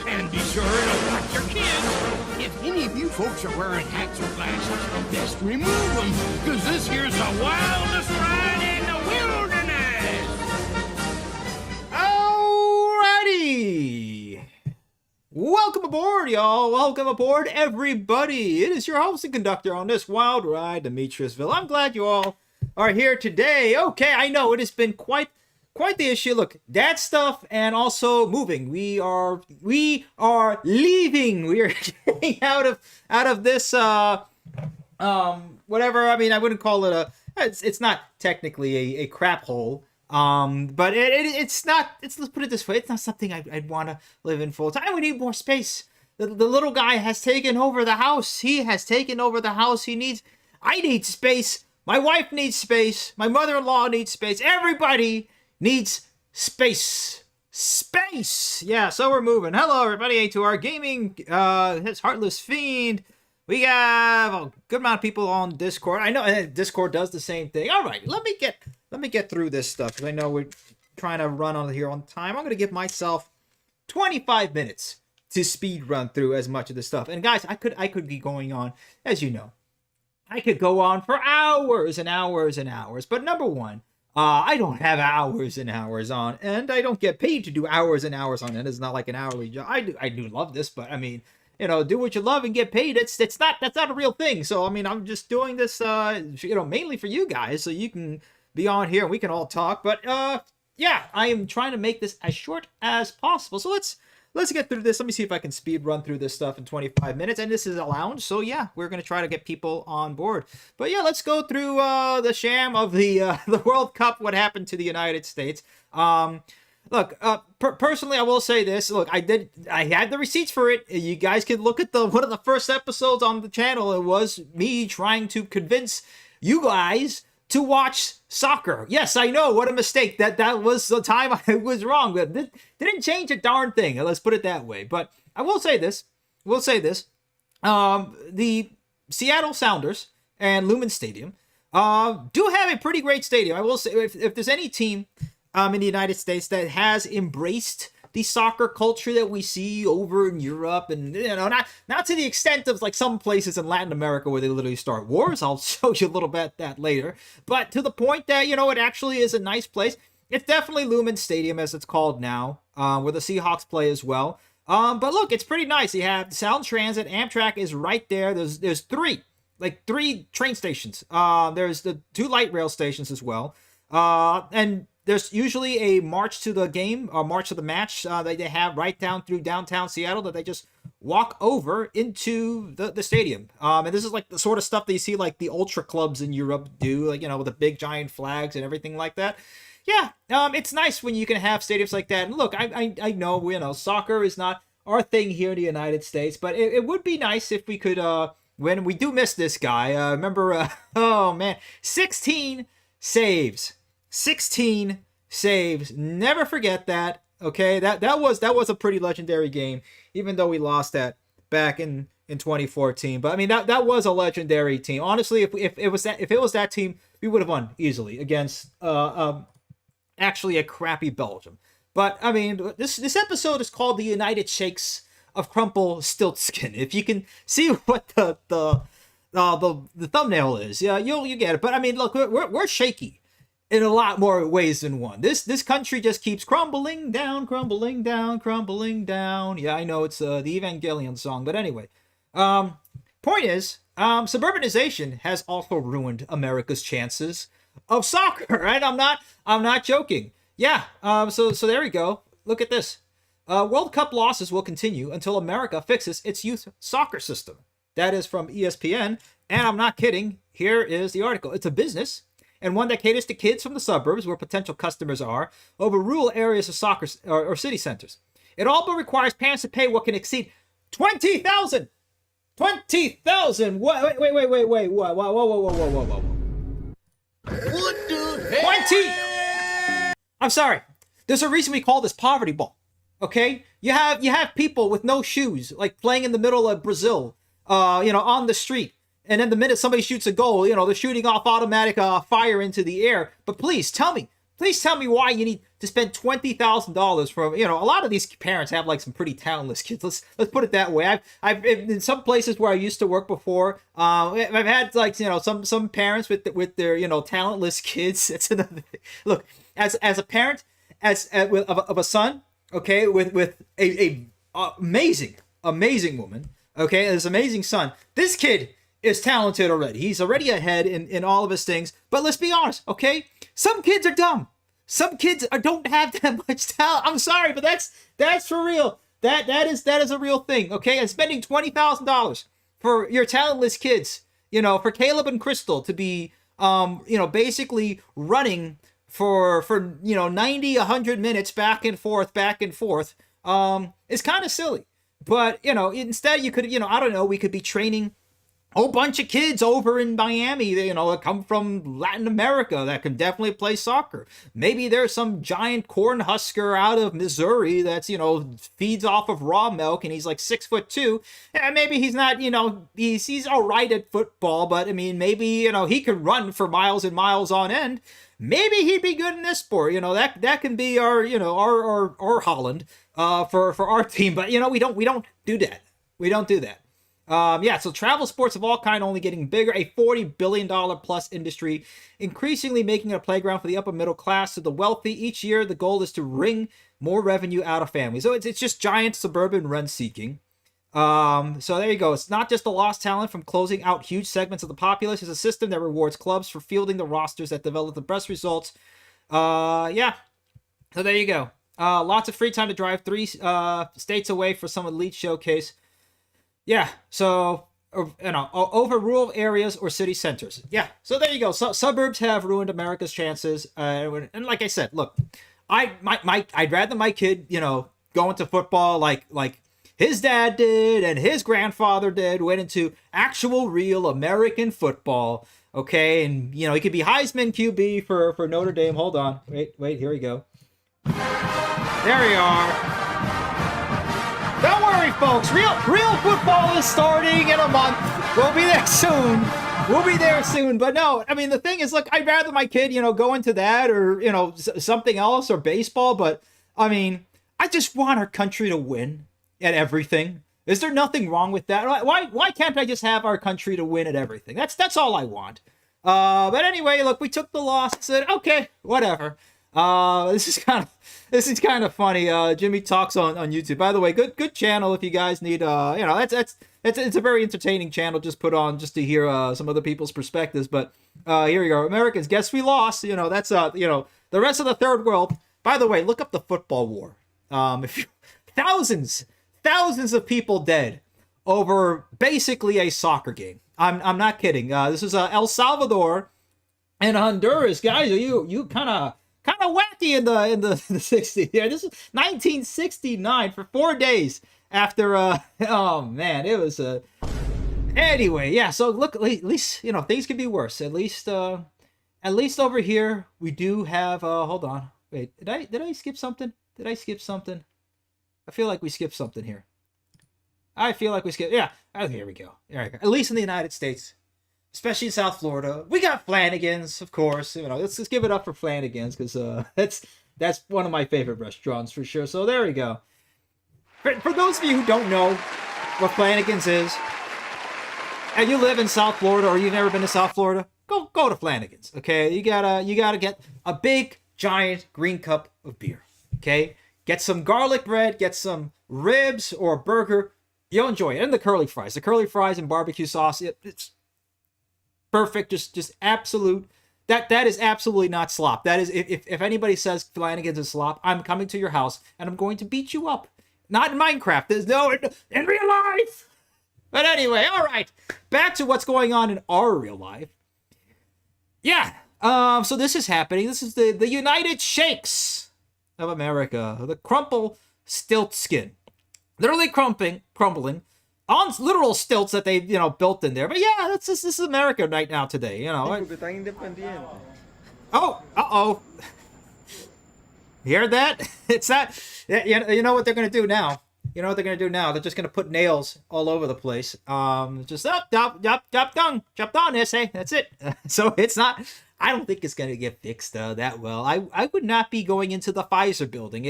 And be sure to watch your kids. If any of you folks are wearing hats or glasses, best remove them, because this here's the wildest ride in the wilderness. Alrighty. Welcome aboard, y'all. Welcome aboard, everybody. It is your host and conductor on this wild ride to Demetriusville. I'm glad you all are here today. Okay, I know it has been quite the issue. Look, dad stuff and also moving. We are leaving. We are getting out of this whatever. I mean, I wouldn't call it it's not technically a crap hole. But it's not, let's put it this way, it's not something I'd want to live in full time. We need more space. The little guy has taken over the house. He has taken over the house. I need space. My wife needs space. My mother-in-law needs space. Everybody needs space. Space! Yeah, so we're moving. Hello, everybody. A2R Gaming, his Heartless Fiend. We have a good amount of people on Discord. I know Discord does the same thing. All right, let me get through this stuff, because I know we're trying to run on here on time. I'm going to give myself 25 minutes to speed run through as much of this stuff. And guys, I could be going on, as you know. I could go on for hours and hours and hours. But number one, I don't have hours and hours on, and I don't get paid to do hours and hours on it. It's not like an hourly job. I do love this, but I mean, you know, do what you love and get paid. That's not a real thing. So I mean, I'm just doing this, mainly for you guys, so you can be on here and we can all talk. But yeah, I am trying to make this as short as possible. So let's get through this. Let me see if I can speed run through this stuff in 25 minutes. And this is a lounge, so yeah, we're gonna try to get people on board. But yeah, let's go through the sham of the World Cup. What happened to the United States? Look, personally, I will say this. Look, I had the receipts for it. You guys can look at one of the first episodes on the channel. It was me trying to convince you guys to watch soccer. Yes, I know, what a mistake. That was the time I was wrong. But didn't change a darn thing. Let's put it that way. But I will say this. The Seattle Sounders and Lumen Stadium do have a pretty great stadium. I will say, if there's any team in the United States that has embraced the soccer culture that we see over in Europe, and you know, not to the extent of like some places in Latin America where they literally start wars. I'll show you a little bit that later, but to the point that, you know, it actually is a nice place. It's definitely Lumen Stadium, as it's called now, where the Seahawks play as well. But look, it's pretty nice. You have Sound Transit, Amtrak is right there. There's three train stations. There's the 2 light rail stations as well, and there's usually a march to the game, or march to the match that they have right down through downtown Seattle that they just walk over into the stadium. And this is like the sort of stuff that you see like the ultra clubs in Europe do, like, you know, with the big giant flags and everything like that. Yeah, it's nice when you can have stadiums like that. And look, I know, you know, soccer is not our thing here in the United States, but it would be nice if we could, when we do miss this guy, remember, oh man, 16 saves. 16 saves. Never forget that. Okay, that was a pretty legendary game, even though we lost that back in 2014. But I mean, that was a legendary team. Honestly, if it was that team, we would have won easily against actually a crappy Belgium. But I mean, this episode is called the United Shakes of Crumple-Stilt-Skin. If you can see what the thumbnail is, yeah, you get it. But I mean, look, we're shaky in a lot more ways than one. This country just keeps crumbling down, crumbling down, crumbling down. Yeah, I know it's the Evangelion song, but anyway. Point is, suburbanization has also ruined America's chances of soccer, right? I'm not joking. Yeah, so there we go. Look at this. World Cup losses will continue until America fixes its youth soccer system. That is from ESPN, and I'm not kidding. Here is the article. It's a business, and one that caters to kids from the suburbs where potential customers are, over rural areas of soccer or city centers. It all but requires parents to pay what can exceed $20,000. $20,000. Wait. Whoa. What the hell? 20. I'm sorry. There's a reason we call this poverty ball. Okay? You have people with no shoes, like playing in the middle of Brazil, on the street. And then the minute somebody shoots a goal, they're shooting off automatic fire into the air. But please tell me, Please tell me why you need to spend $20,000 for, a lot of these parents have like some pretty talentless kids. Let's put it that way. I've in some places where I used to work before, I've had like, some parents with their, talentless kids. It's another thing. Look, as a parent, of a son, okay, with a amazing woman, okay, this amazing son. This kid is talented already. He's already ahead in all of his things. But let's be honest, okay? Some kids are dumb. Some kids don't have that much talent. I'm sorry, but that's for real. That is a real thing, okay? And spending $20,000 for your talentless kids, for Caleb and Crystal to be basically running for 90, 100 minutes back and forth, is kind of silly. But, instead you could, I don't know, we could be training a whole bunch of kids over in Miami, that come from Latin America that can definitely play soccer. Maybe there's some giant corn husker out of Missouri that's, feeds off of raw milk and he's like 6'2". And maybe he's not, he's all right at football, but I mean, maybe, he could run for miles and miles on end. Maybe he'd be good in this sport. That can be our, our Holland for our team. But, we don't do that. We don't do that. So travel sports of all kind only getting bigger, a $40 billion plus industry, increasingly making it a playground for the upper middle class to the wealthy. Each year, the goal is to wring more revenue out of families. So it's just giant suburban rent seeking. So there you go. It's not just the lost talent from closing out huge segments of the populace. It's a system that rewards clubs for fielding the rosters that develop the best results. So there you go. Lots of free time to drive 3 states away for some elite showcase. Yeah, so, over rural areas or city centers. Yeah, so there you go. So, suburbs have ruined America's chances. And like I said, look, I'd rather my kid, go into football like his dad did and his grandfather did, went into actual real American football, okay? And, he could be Heisman QB for Notre Dame. Hold on. Wait, here we go. There we are. Don't worry, folks. Real football is starting in a month. We'll be there soon. But no, I mean, the thing is, look, I'd rather my kid, go into that or, something else or baseball. But, I mean, I just want our country to win at everything. Is there nothing wrong with that? Why can't I just have our country to win at everything? That's all I want. But anyway, look, we took the loss and said, okay, whatever. This is kind of funny. Jimmy Talks on YouTube. By the way, good channel if you guys need. It's a very entertaining channel. Just put on just to hear some other people's perspectives. But here we go. Americans, guess we lost. That's the rest of the third world. By the way, look up the football war. Thousands of people dead over basically a soccer game. I'm not kidding. This is El Salvador and Honduras, guys. You kind of wacky in the 60s. Yeah, this is 1969 for 4 days after oh man, it was anyway, yeah, so look, at least things could be worse. At least over here we do have hold on. Wait, did I skip something? I feel like we skipped something here. Yeah, here we go. At least in the United States, especially in South Florida, we got Flanagan's, of course. Let's give it up for Flanagan's because that's one of my favorite restaurants for sure. So there we go. For those of you who don't know what Flanagan's is, and you live in South Florida or you've never been to South Florida, go to Flanagan's. Okay, you gotta get a big giant green cup of beer. Okay, get some garlic bread, get some ribs or a burger. You'll enjoy it, and the curly fries and barbecue sauce. It's perfect, just absolute. That is absolutely not slop. That is, if anybody says Flanagan's is slop, I'm coming to your house and I'm going to beat you up. Not in Minecraft. There's no in real life. But anyway, all right. Back to what's going on in our real life. Yeah. So this is happening. This is the United Shakes of America. The Crumple-Stilt-Skin. Literally crumbling on literal stilts that they built in there. But yeah, this is America right now today. Oh, hear that? It's that. You know what they're gonna do now? They're just gonna put nails all over the place. Just chop down, chop down. Yes, hey, that's it. So it's not I don't think it's gonna get fixed that well. I would not be going into the Pfizer building.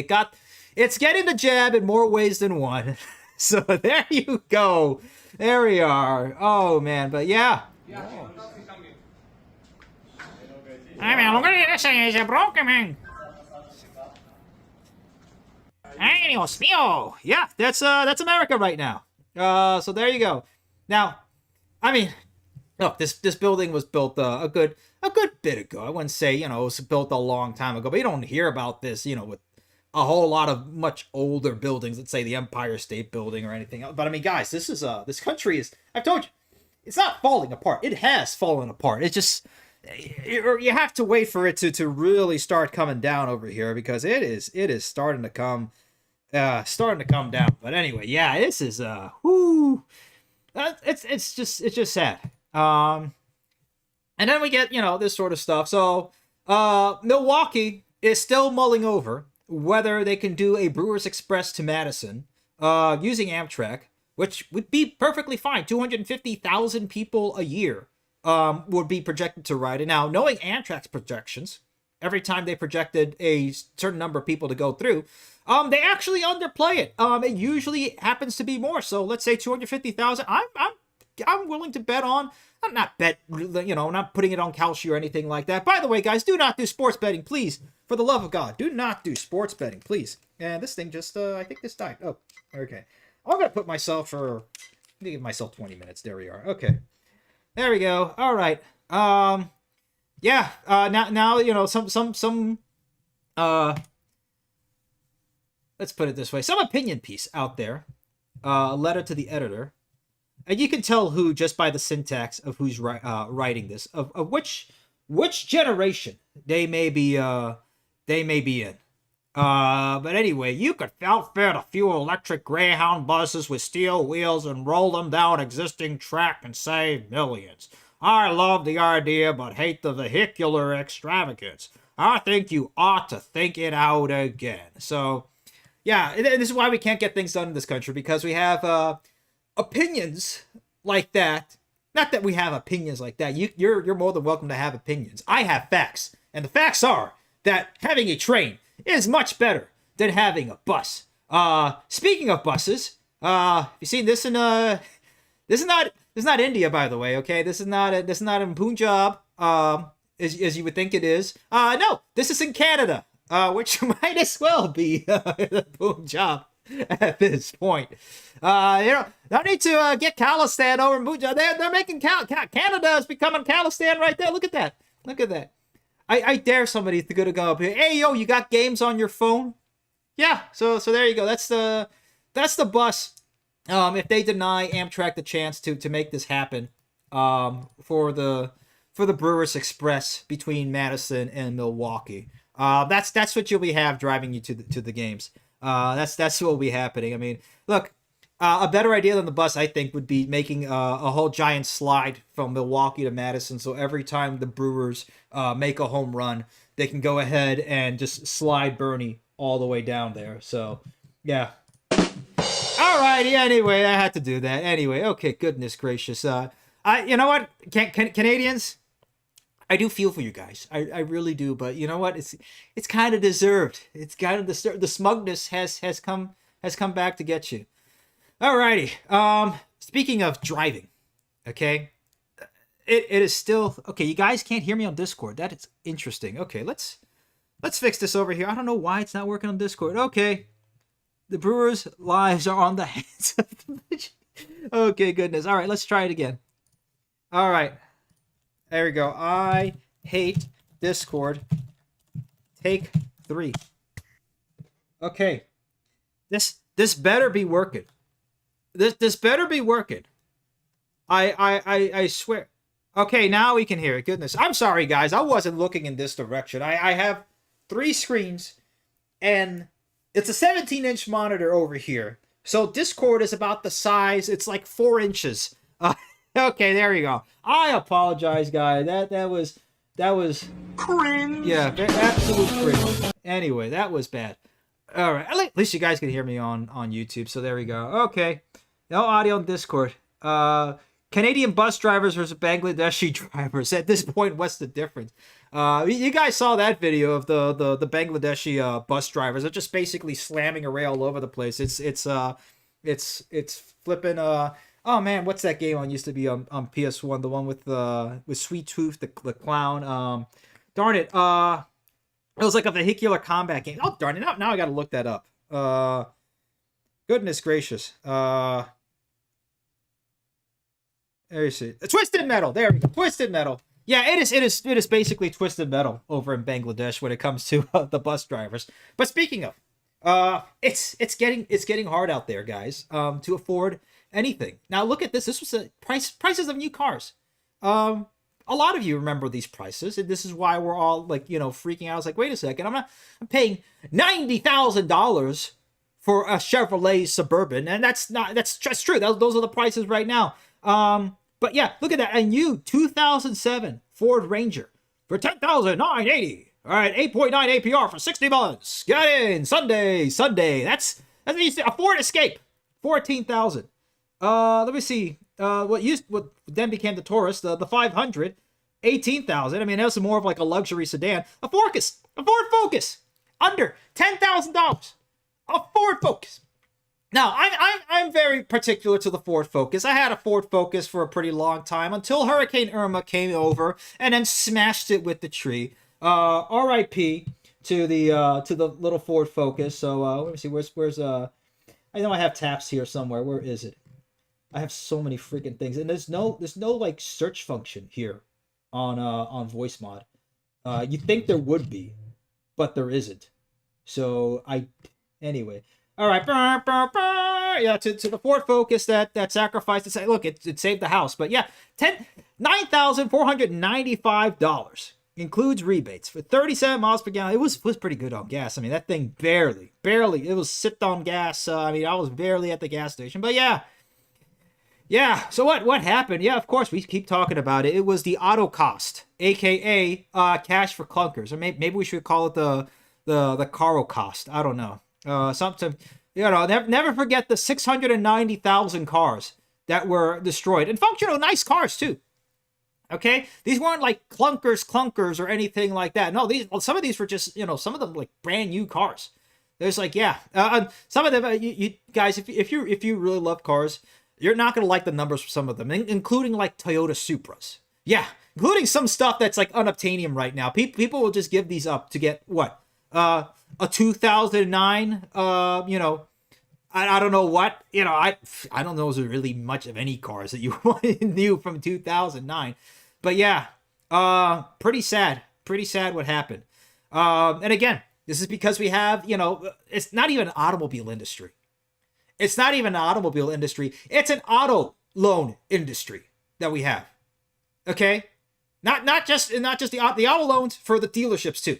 It's getting the jab in more ways than one. So there you go. There we are. Oh man, but yeah. I mean, look at this, it's a broken man. Ay, Dios mío. Yeah, that's America right now. So there you go. Now, I mean, look, this building was built a good bit ago. I wouldn't say, it was built a long time ago, but you don't hear about this, with a whole lot of much older buildings, let's say the Empire State Building or anything else. But I mean, guys, this country is, I've told you, it's not falling apart. It has fallen apart. It just, you have to wait for it to really start coming down over here, because it is starting to come down. But anyway, yeah, this is it's just sad. And then we get, this sort of stuff. So Milwaukee is still mulling over whether they can do a Brewers Express to Madison using Amtrak, which would be perfectly fine. 250,000 people a year would be projected to ride it. Now, knowing Amtrak's projections, every time they projected a certain number of people to go through, they actually underplay it. It usually happens to be more. So let's say 250,000. I'm willing to bet on. I'm not not putting it on Kalshi or anything like that. By the way, guys, do not do sports betting, please. For the love of God, do not do sports betting, please. And this thing just, I think this died. Oh, okay. I'm gonna give myself 20 minutes. There we are. Okay. There we go. All right. Yeah. Now some let's put it this way. Some opinion piece out there. A letter to the editor. And you can tell who just by the syntax of who's writing this, of which generation they may be in. But anyway, you could outfit a few electric Greyhound buses with steel wheels and roll them down existing track and save millions. I love the idea, but hate the vehicular extravagance. I think you ought to think it out again. So, yeah, this is why we can't get things done in this country, because we have opinions like that. Not that we have opinions like that. You're more than welcome to have opinions. I have facts, and the facts are that having a train is much better than having a bus. Speaking of buses, you seen this in this is not India, by the way. Okay, this is not in Punjab, as you would think it is. No, this is in Canada, which might as well be Punjab at this point. Don't need to get Khalistan over in Punjab. They're making Canada is becoming Khalistan right there. Look at that. Look at that. I dare somebody to go up here. Hey, yo, you got games on your phone? Yeah, so there you go. That's the bus. If they deny Amtrak the chance to make this happen, for the Brewers Express between Madison and Milwaukee, that's what you'll be have driving you to the games. That's what will be happening. I mean, look, a better idea than the bus, I think, would be making a whole giant slide from Milwaukee to Madison. So every time the Brewers make a home run, they can go ahead and just slide Bernie all the way down there. So, yeah. Alrighty, anyway, I had to do that. Anyway, okay, goodness gracious. You know what, Canadians? I do feel for you guys. I really do. But you know what? It's kind of deserved. It's kind of the smugness has come back to get you. Alrighty. Speaking of driving, okay, it is still okay. You guys can't hear me on Discord. That is interesting. Okay, let's fix this over here. I don't know why it's not working on Discord. Okay, the Brewers' lives are on the hands of the. Okay, goodness. All right, let's try it again. All right, there we go. I hate Discord. Take 3. Okay, this better be working. This better be working. I swear. Okay, now we can hear it. Goodness. I'm sorry, guys. I wasn't looking in this direction. I have 3 screens, and it's a 17-inch monitor over here. So Discord is about the size. It's like 4 inches. Okay, there you go. I apologize, guys. That was cringe. Yeah, absolute cringe. Anyway, that was bad. All right. At least you guys can hear me on YouTube. So there we go. Okay. No audio on Discord. Canadian bus drivers versus Bangladeshi drivers. At this point, what's the difference? You guys saw that video of the Bangladeshi bus drivers. They're just basically slamming a rail all over the place. It's flipping. Oh man, what's that game on? Used to be on PS1, the one with Sweet Tooth the clown. Darn it. It was like a vehicular combat game. Oh darn it! Now I got to look that up. Goodness gracious. There you see. Twisted Metal. There we go. Twisted Metal. Yeah, it is basically Twisted Metal over in Bangladesh when it comes to the bus drivers. But speaking of, it's getting hard out there, guys, to afford anything. Now look at this. This was the prices of new cars. A lot of you remember these prices, and this is why we're all like, freaking out. I was like, wait a second, I'm paying $90,000 for a Chevrolet Suburban, and that's true. Those are the prices right now. But yeah, look at that. A new 2007 Ford Ranger for $10,980. All right, 8.9 APR for 60 months. Get in Sunday. That's a Ford Escape, 14,000. Let me see. What then became the Taurus, the 500, 18,000. I mean, that was more of like a luxury sedan. A Ford Focus, under $10,000. A Ford Focus. Now, I'm very particular to the Ford Focus. I had a Ford Focus for a pretty long time until Hurricane Irma came over and then smashed it with the tree. R.I.P. to the little Ford Focus. So let me see. Where's I know I have taps here somewhere. Where is it? I have so many freaking things, and there's no like search function here on Voice Mod. You'd think there would be, but there isn't. So anyway. All right, yeah, to the Ford Focus that sacrificed. Look, it saved the house, but yeah, $9,495 includes rebates for 37 miles per gallon. It was pretty good on gas. I mean, that thing barely. It was sipped on gas. I mean, I was barely at the gas station, but yeah. So what happened? Yeah, of course we keep talking about it. It was the auto cost, aka cash for clunkers, or maybe we should call it the caro cost. I don't know. Something, never forget the 690,000 cars that were destroyed, and functional, nice cars too. Okay, these weren't like clunkers or anything like that. No, some of these were just, some of them like brand new cars. There's like, some of them, you guys, if you really love cars, you're not gonna like the numbers for some of them, including like Toyota Supras. Yeah, including some stuff that's like unobtainium right now. People will just give these up to get what? A 2009, I don't know what, I don't know if there's really much of any cars that you knew from 2009, but yeah, pretty sad what happened. And again, this is because we have, it's not even an automobile industry. It's an auto loan industry that we have. Okay. Not just the auto loans for the dealerships too.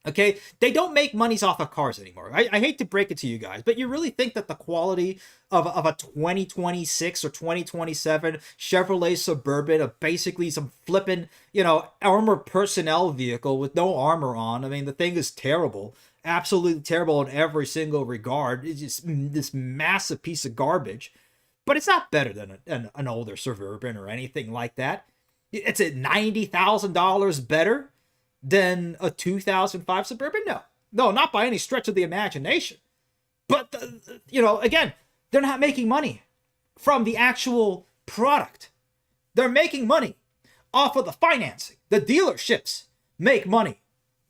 Okay, they don't make monies off of cars anymore. I hate to break it to you guys, but you really think that the quality of a 2026 or 2027 Chevrolet Suburban, of basically some flippin', armored personnel vehicle with no armor on? I mean, the thing is terrible, absolutely terrible in every single regard. It's just this massive piece of garbage, but it's not better than an older Suburban or anything like that. It's at $90,000 better than a 2005 Suburban? No, not by any stretch of the imagination. But, again, they're not making money from the actual product. They're making money off of the financing. The dealerships make money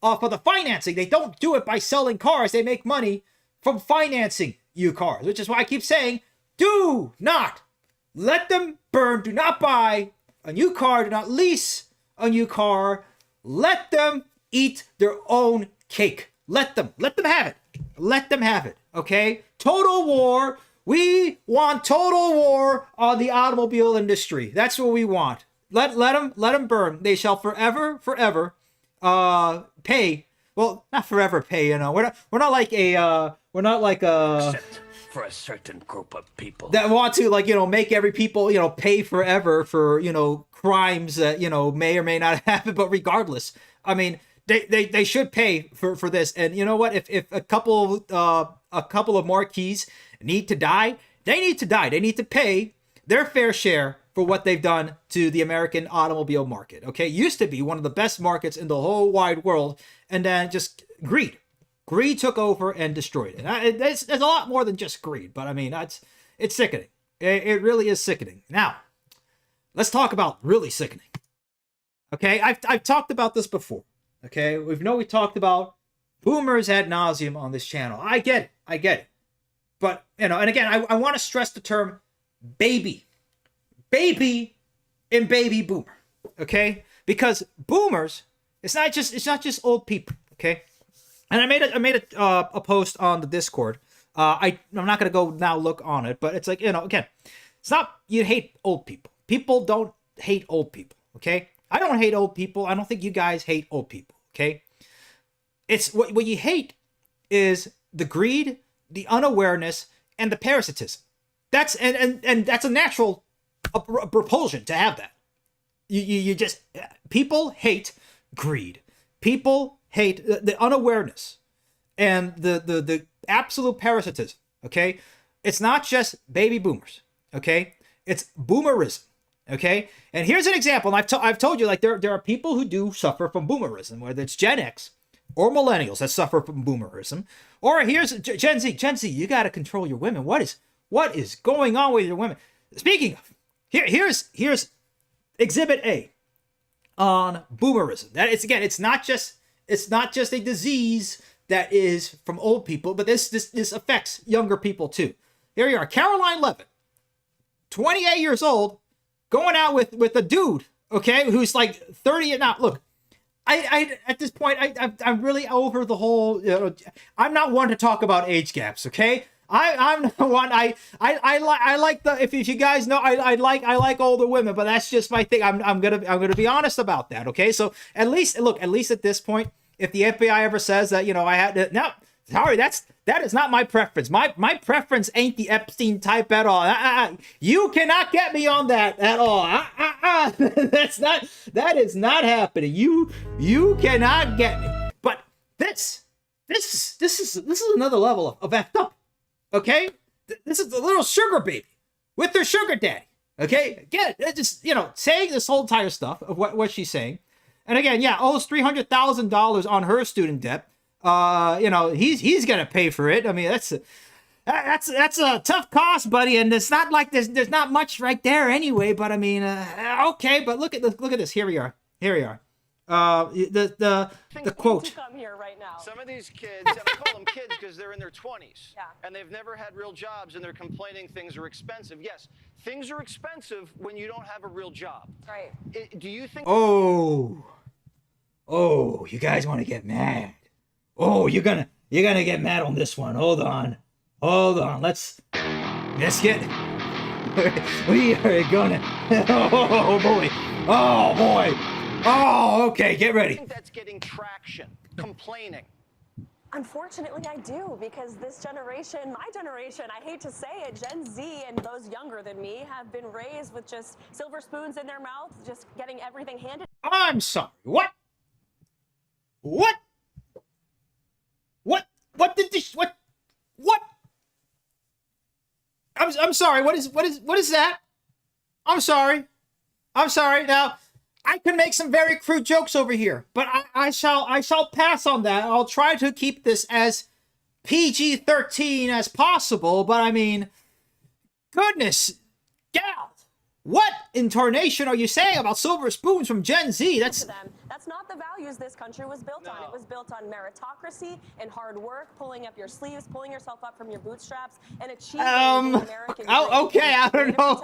off of the financing. They don't do it by selling cars. They make money from financing you cars, which is why I keep saying, do not let them burn. Do not buy a new car. Do not lease a new car. Let them eat their own cake. Let them have it. Let them have it. Okay? Total war. We want total war on the automobile industry. That's what we want. Let them burn. They shall forever pay. Well, not forever pay. We're not like Except for a certain group of people that want to make every people pay forever for crimes that may or may not happen. But regardless, I mean, they should pay for this. And you know what? If a couple of marquees need to die, they need to die. They need to pay their fair share for what they've done to the American automobile market. Okay, used to be one of the best markets in the whole wide world, and then just greed took over and destroyed it. There's a lot more than just greed, but I mean, it's sickening. It really is sickening. Now, let's talk about really sickening. Okay, I've talked about this before. Okay, we talked about boomers ad nauseum on this channel. I get it. But, and again, I want to stress the term baby and baby boomer. Okay, because boomers, it's not just old people. Okay, and I made a post on the Discord. I'm not gonna go now look on it, but it's like, again, it's not you hate old people. People don't hate old people. Okay, I don't hate old people. I don't think you guys hate old people. Okay, it's what you hate is the greed, the unawareness, and the parasitism. That's and that's a natural propulsion to have that. You just, people hate greed. People hate the unawareness and the absolute parasitism. Okay, it's not just baby boomers. Okay, it's boomerism. Okay, and here's an example. And I've told you, like, there are people who do suffer from boomerism, whether it's Gen X or millennials that suffer from boomerism, or here's Gen Z. Gen Z, you got to control your women. What is going on with your women? Speaking of, here's Exhibit A on boomerism. That it's not just a disease that is from old people, but this affects younger people too. Here you are, Caroline Levitt, 28 years old, going out with a dude, okay, who's like 30 now. Look, I at this point, I'm really over the whole. I'm not one to talk about age gaps, okay. I'm not one. I like the, if you guys know, I like older women, but that's just my thing. I'm gonna be honest about that, okay. So at least at this point, if the FBI ever says that, I had to, no, sorry, that is not my preference. My preference ain't the Epstein type at all. You cannot get me on that at all. That is not happening. You cannot get me. But this is another level of effed up. Okay, this is the little sugar baby with their sugar daddy. Okay, get it? Just saying this whole entire stuff of what she's saying, and again, owes $300,000 on her student debt. He's gonna pay for it. I mean, that's a tough cost, buddy, and it's not like there's not much right there anyway. But I mean, okay, but look at this. Here we are. The quote. Come here right now. Some of these kids, and I call them kids because they're in their 20s, and they've never had real jobs, and they're complaining things are expensive. Yes, things are expensive when you don't have a real job. Right. Do you think? Oh, you guys want to get mad? Oh, you're gonna get mad on this one. Hold on. Let's get. We are gonna. Oh boy. Oh, okay, get ready. I think that's getting traction, complaining. Unfortunately, I do, because this generation, my generation, I hate to say it, Gen Z and those younger than me have been raised with just silver spoons in their mouths, just getting everything handed. I'm sorry. What? What did this? What? I'm sorry. What is that? I'm sorry. Now, I can make some very crude jokes over here, but I shall pass on that. I'll try to keep this as PG-13 as possible, but I mean, goodness, gal, what in tarnation are you saying about silver spoons from Gen Z? That's not the values this country was built on. It was built on meritocracy and hard work, pulling up your sleeves, pulling yourself up from your bootstraps, and achieving the American dream. Okay, I don't know.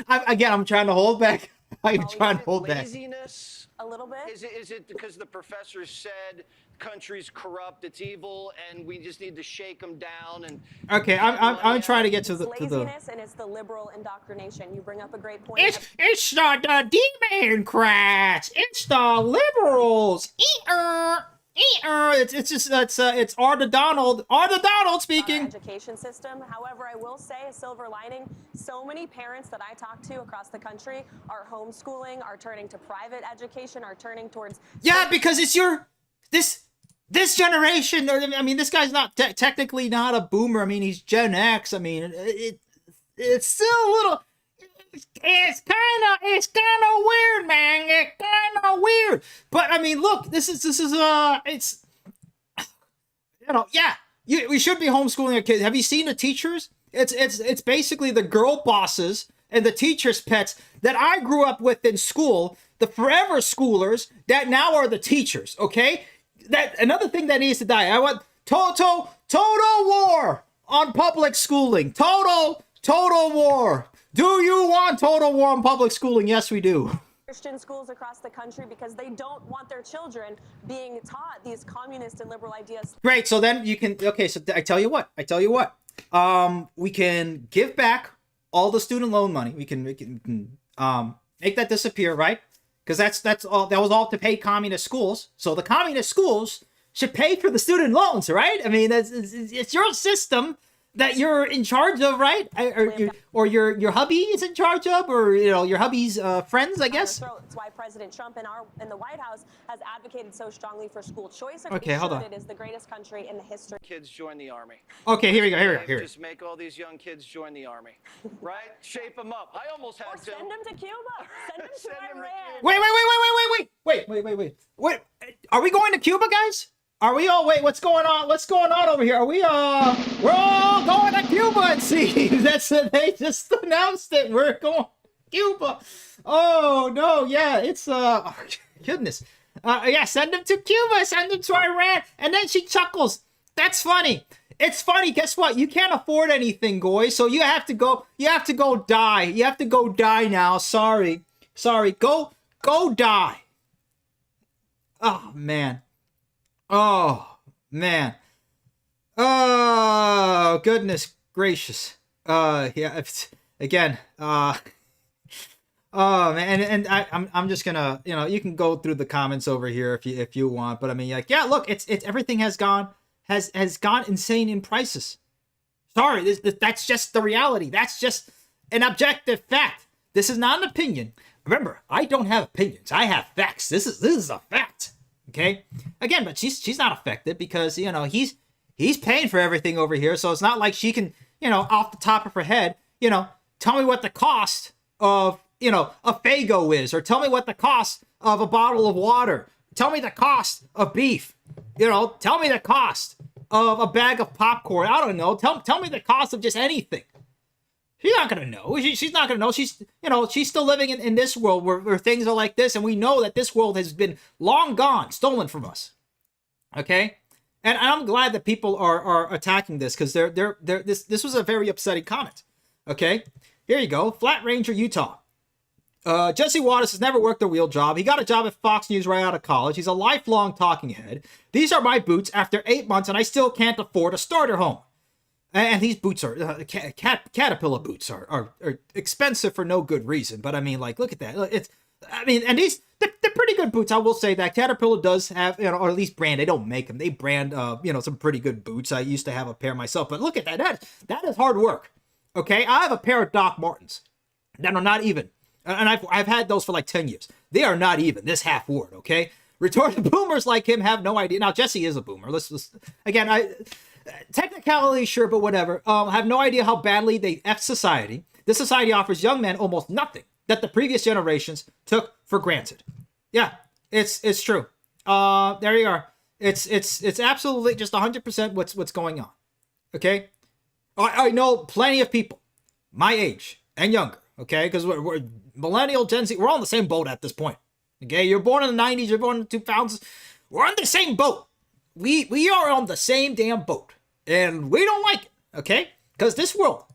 I'm trying to hold back. I'm trying to hold back. Laziness? A little bit? Is it because the professor said country's corrupt, it's evil, and we just need to shake them down? And okay, I'm trying to get to the laziness, and it's the liberal indoctrination. You bring up a great point. It's not the Democrats. It's the liberals. It's Arda Donald speaking. Our education system. However, I will say a silver lining. So many parents that I talk to across the country are homeschooling, are turning to private education, are turning towards. Yeah, because it's this generation. I mean, this guy's not technically not a boomer. I mean, he's Gen X. I mean, it's still a little. it's kind of weird, man. It's kind of weird. But I mean, look, this is it's, you know, yeah, we should be homeschooling our kids. Have you seen the teachers? It's basically the girl bosses and the teachers' pets that I grew up with in school, the forever schoolers that now are the teachers. Okay, that another thing that needs to die. I want total war on public schooling. Total war. Do you want total war on public schooling? Yes, we do. Christian schools across the country because they don't want their children being taught these communist and liberal ideas. Great. So then you can, okay, so I tell you what. We can give back all the student loan money. We can make that disappear, right? Because that was all to pay communist schools. So the communist schools should pay for the student loans, right? I mean, it's your system that you're in charge of, right? Or your hubby is in charge of, or you know, your hubby's friends, I guess. That's why President Trump in the White House has advocated so strongly for school choice. Okay, hold on. It is the greatest country in the history. Kids join the army. Okay, here we go. Just make all these young kids join the army, right? Shape them up. I almost had to. Send them to Cuba. Send them to Iran. Wait. Wait. Are we going to Cuba, guys? Are we all, wait, what's going on? What's going on over here? Are we, we're all going to Cuba, it seems. They just announced it. We're going to Cuba. Oh, no, yeah, it's, oh, goodness. Yeah, send them to Cuba, send them to Iran. And then she chuckles. That's funny. It's funny. Guess what? You can't afford anything, Goy. So you have to go die. You have to go die now. Sorry. Go die. Oh, man. Oh, man. Oh, goodness gracious. Yeah, again, oh, man, and I'm just gonna, you know, you can go through the comments over here if you want, but I mean, like, yeah, look, it's everything has gone insane in prices. Sorry, that's just the reality. That's just an objective fact. This is not an opinion. Remember, I don't have opinions. I have facts. This is a fact. Okay, again, but she's not affected because, you know, he's paying for everything over here, so it's not like she can, you know, off the top of her head, you know, tell me what the cost of, you know, a Faygo is, or tell me what the cost of a bottle of water, tell me the cost of beef, you know, tell me the cost of a bag of popcorn. I don't know. Tell me the cost of just anything. She's not gonna know. She's not gonna know. She's, you know, she's still living in this world where things are like this, and we know that this world has been long gone, stolen from us. Okay, and I'm glad that people are attacking this because this was a very upsetting comment. Okay, here you go. Flat Ranger, Utah. Jesse Waters has never worked a real job. He got a job at Fox News right out of college. He's a lifelong talking head. These are my boots after 8 months, and I still can't afford a starter home. And these boots are Caterpillar boots are expensive for no good reason. But I mean, like, look at that. And they're pretty good boots. I will say that Caterpillar does have, you know, or at least brand. They don't make them. They brand, you know, some pretty good boots. I used to have a pair myself. But look at that. That is hard work. Okay, I have a pair of Doc Martens that are not even, and I've had those for like 10 years. They are not even this half worn. Okay, retarded boomers like him have no idea. Now Jesse is a boomer. Let's again, technicality, sure, but whatever. Have no idea how badly they F society. This society offers young men almost nothing that the previous generations took for granted. Yeah, it's true. There you are. It's absolutely just 100% what's going on. Okay, I know plenty of people my age and younger. Okay, because we're millennial, Gen Z. We're all in the same boat at this point. Okay, you're born in the 90s. You're born in the 2000s. We're on the same boat. We are on the same damn boat. And we don't like it, okay? Because this world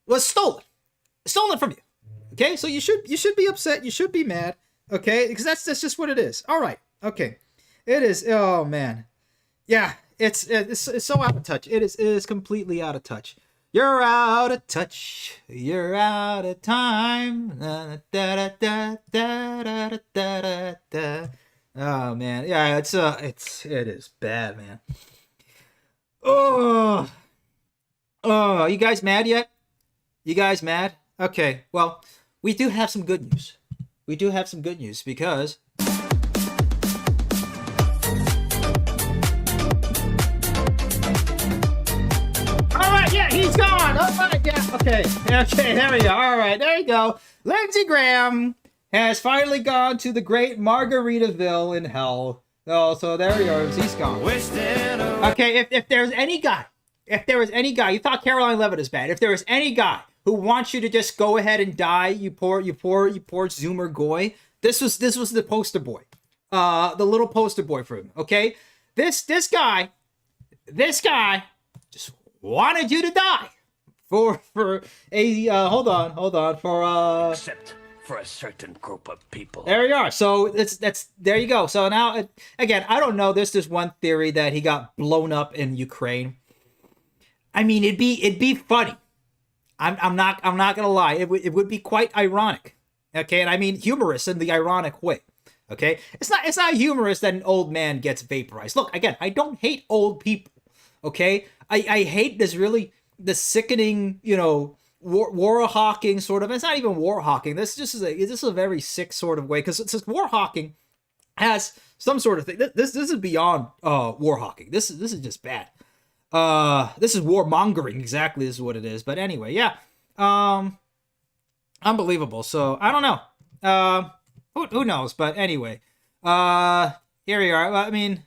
was stolen from you, okay? So you should be upset. You should be mad, okay? Because that's just what it is. All right, okay. It is. Oh man, yeah. It's so out of touch. It is completely out of touch. You're out of touch. You're out of time. Oh man, yeah. It is bad, man. Oh, you guys mad yet? You guys mad? Okay, well, we do have some good news. We do have some good news because all right, yeah, he's gone. All right, yeah. Okay, there we go. All right, there you go. Lindsey Graham has finally gone to the great Margaritaville in hell. Oh, so there he goes. He's gone. Okay, if there's any guy, you thought Caroline Levitt is bad. If there is any guy who wants you to just go ahead and die, you poor Zoomer goy, this was the poster boy, the little poster boy for him. Okay, this guy just wanted you to die for a hold on for Except for a certain group of people. There you are. So that's there you go. So now again, I don't know. There's one theory that he got blown up in Ukraine. I mean, it'd be funny. I'm not gonna lie. It would be quite ironic. Okay, and I mean humorous in the ironic way. Okay, it's not humorous that an old man gets vaporized. Look, again, I don't hate old people. Okay, I hate this sickening, war hawking sort of. It's not even war hawking. This is a very sick sort of way, because it's war hawking has some sort of thing. This is beyond war hawking. This is just bad. This is warmongering. Exactly, this is what it is. But anyway, yeah. Unbelievable. So I don't know. Who knows? But anyway, here we are. I mean,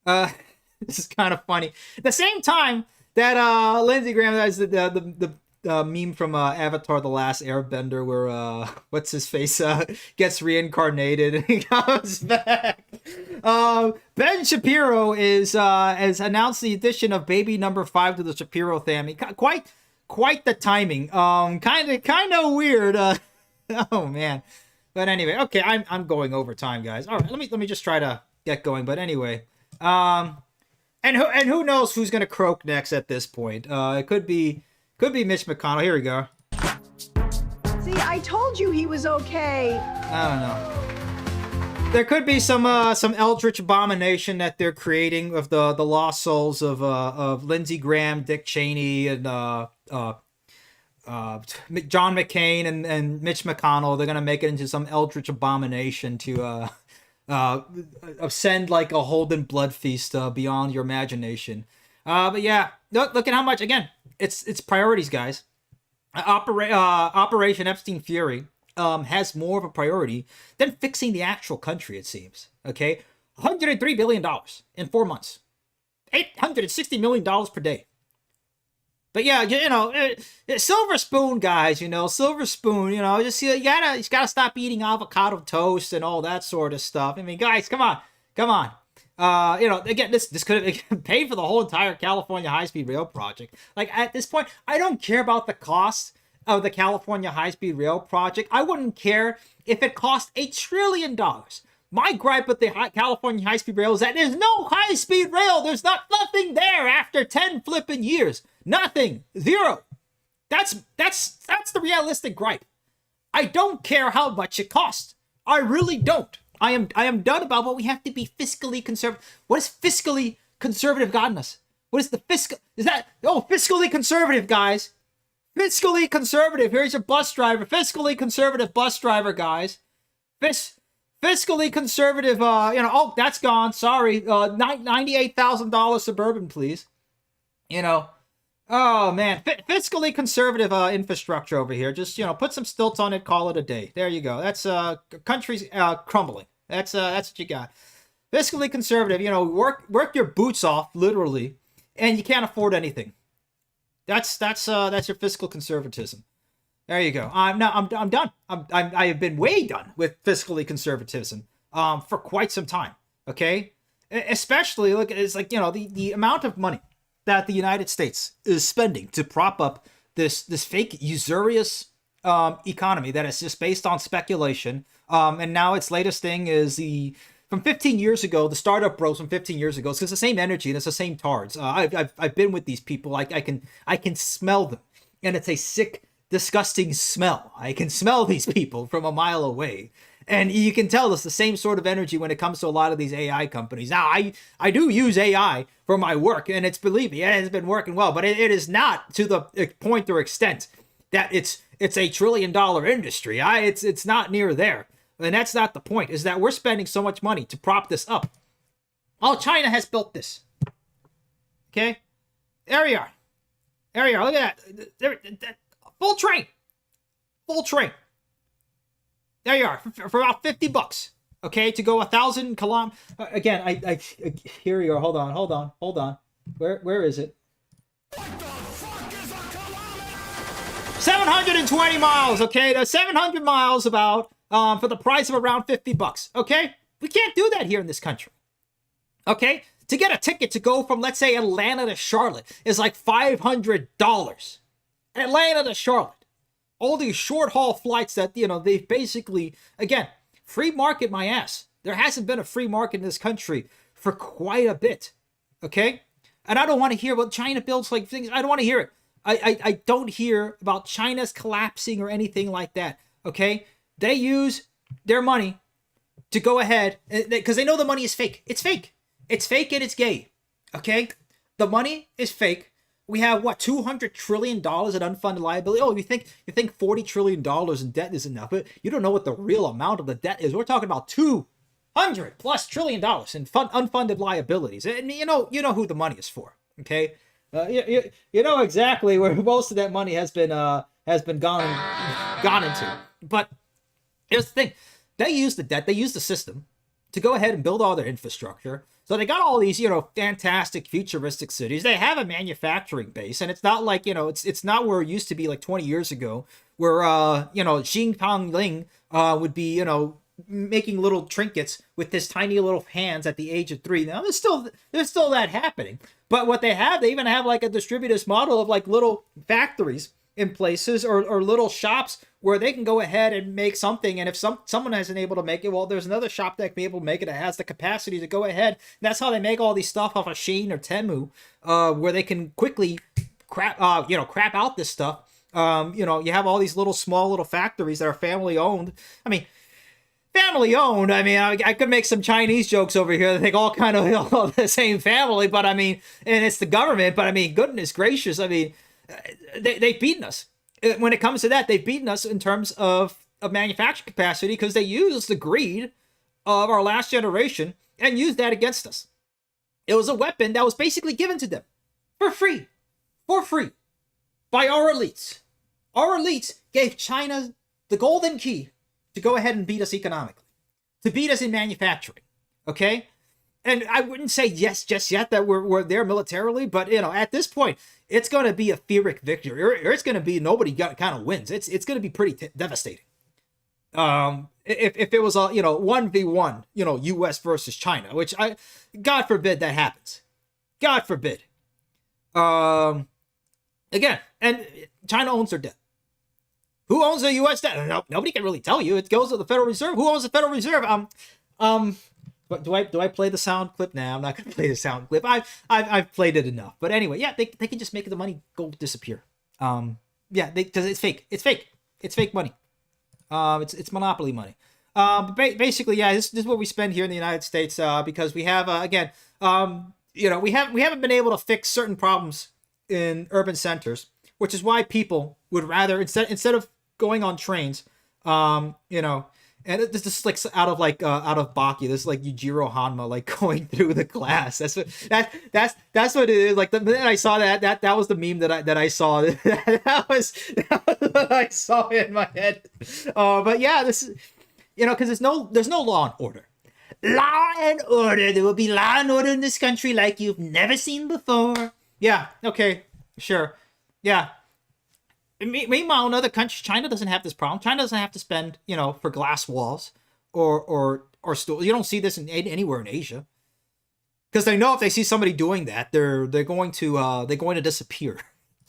this is kind of funny. At the same time that Lindsey Graham has the meme from Avatar: The Last Airbender, where what's his face gets reincarnated and he comes back. Ben Shapiro has announced the addition of baby number 5 to the Shapiro family. Quite the timing. Kind of weird. Oh man. But anyway, okay, I'm going over time, guys. All right, let me just try to get going. But anyway, and who knows who's gonna croak next at this point? It could be Mitch McConnell. Here we go. See, I told you he was okay. I don't know. There could be some eldritch abomination that they're creating of the lost souls of Lindsey Graham, Dick Cheney, and John McCain and Mitch McConnell. They're gonna make it into some eldritch abomination to send like a Holden blood feast beyond your imagination. But yeah, look at how much, again, it's priorities, guys. Operation Epstein Fury has more of a priority than fixing the actual country, it seems. Okay, $103 billion in 4 months, $860 million per day. But yeah, Silver Spoon, guys, Silver Spoon, just you gotta stop eating avocado toast and all that sort of stuff. I mean, guys, come on. Again, this could have paid for the whole entire California high-speed rail project. Like, at this point, I don't care about the cost of the California high-speed rail project. I wouldn't care if it cost $1 trillion. My gripe with the California high-speed rail is that there's no high-speed rail. There's nothing there after 10 flipping years. Nothing. Zero. That's the realistic gripe. I don't care how much it costs. I really don't. I am done about what we have to be fiscally conservative. What is fiscally conservative gotten us? What is the fiscal? Is that fiscally conservative, guys? Fiscally conservative. Here's your bus driver. Fiscally conservative bus driver, guys. Fiscally conservative. That's gone. Sorry. $98,000 Suburban, please. Oh man, fiscally conservative infrastructure over here. Just put some stilts on it, call it a day. There you go. That's country's crumbling. That's what you got. Fiscally conservative. Work your boots off, literally, and you can't afford anything. That's your fiscal conservatism. There you go. I'm done. I have been way done with fiscally conservatism for quite some time. Okay, especially look, it's like the amount of money that the United States is spending to prop up this fake usurious economy that is just based on speculation. And now its latest thing is from 15 years ago, the startup bros from 15 years ago. It's the same energy and it's the same tards. I've been with these people. I can smell them, and it's a sick, disgusting smell. I can smell these people from a mile away. And you can tell it's the same sort of energy when it comes to a lot of these AI companies. Now, I do use AI for my work, and believe me, it has been working well, but it is not to the point or extent that it's a $1 trillion industry. It's not near there. And that's not the point, is that we're spending so much money to prop this up. Oh, China has built this. Okay? There we are. Look at that. Full train. Full train. There you are, for about $50. Okay, to go 1,000 kilometers. Again, I here you are. Hold on. Where is it? 720 miles. Okay, that's 700 miles about for the price of around $50. Okay, we can't do that here in this country. Okay, to get a ticket to go from, let's say, Atlanta to Charlotte is like $500. Atlanta to Charlotte. All these short haul flights that, you know, they basically, again, free market my ass. There hasn't been a free market in this country for quite a bit. Okay? And I don't want to hear about China builds like things. I don't want to hear it. I don't hear about China's collapsing or anything like that. Okay? They use their money to go ahead because they know the money is fake. It's fake. It's fake and it's gay. Okay? The money is fake. We have, what, $200 trillion in unfunded liability? Oh, you think $40 trillion in debt is enough? But you don't know what the real amount of the debt is. We're talking about $200+ trillion in unfunded liabilities. And you know who the money is for, okay? You know exactly where most of that money has been gone into. But here's the thing. They use the debt, they use the system to go ahead and build all their infrastructure. So they got all these, you know, fantastic futuristic cities. They have a manufacturing base, and it's not like, you know, it's not where it used to be like 20 years ago, where you know, Xing Ling would be, you know, making little trinkets with his tiny little hands at the age of 3. Now there's still that happening. But what they even have like a distributor's model of like little factories in places or little shops where they can go ahead and make something, and if someone isn't able to make it, well, there's another shop that can be able to make it that has the capacity to go ahead. And that's how they make all these stuff off of Shein or Temu, where they can quickly crap out this stuff. You know, you have all these small little factories that are family owned. I mean, I could make some Chinese jokes over here that they all kind of the same family, but I mean, and it's the government, but I mean, goodness gracious, I mean, they've beaten us. When it comes to that, they've beaten us in terms of manufacturing capacity because they used the greed of our last generation and used that against us. It was a weapon that was basically given to them for free by our elites. Our elites gave China the golden key to go ahead and beat us economically, to beat us in manufacturing, okay? And I wouldn't say yes just yet that we're there militarily, but, you know, at this point, it's going to be a Pyrrhic victory, or it's going to be nobody kind of wins. It's going to be pretty devastating. If it was a 1v1, you know, U.S. versus China, which God forbid that happens. God forbid. Again, and China owns their debt. Who owns the U.S. debt? No, nobody can really tell you. It goes to the Federal Reserve. Who owns the Federal Reserve? But do I play the sound clip? Nah, I'm not gonna play the sound clip. I've played it enough. But anyway, yeah, they can just make the money go disappear. Yeah, because it's fake. It's fake money. It's monopoly money. But basically, yeah, this is what we spend here in the United States. Because we have you know, we haven't been able to fix certain problems in urban centers, which is why people would rather instead of going on trains, you know. And this is like out of Baki. This is like Yujiro Hanma like going through the glass. That's what it is. Like the minute I saw that was the meme that I saw. that was what I saw in my head. But yeah, this is, you know, because there's no law and order. Law and order. There will be law and order in this country like you've never seen before. Yeah. Okay. Sure. Yeah. Meanwhile, in other countries, China doesn't have this problem. China doesn't have to spend, you know, for glass walls or stools. You don't see this anywhere in Asia, because they know if they see somebody doing that, they're going to disappear.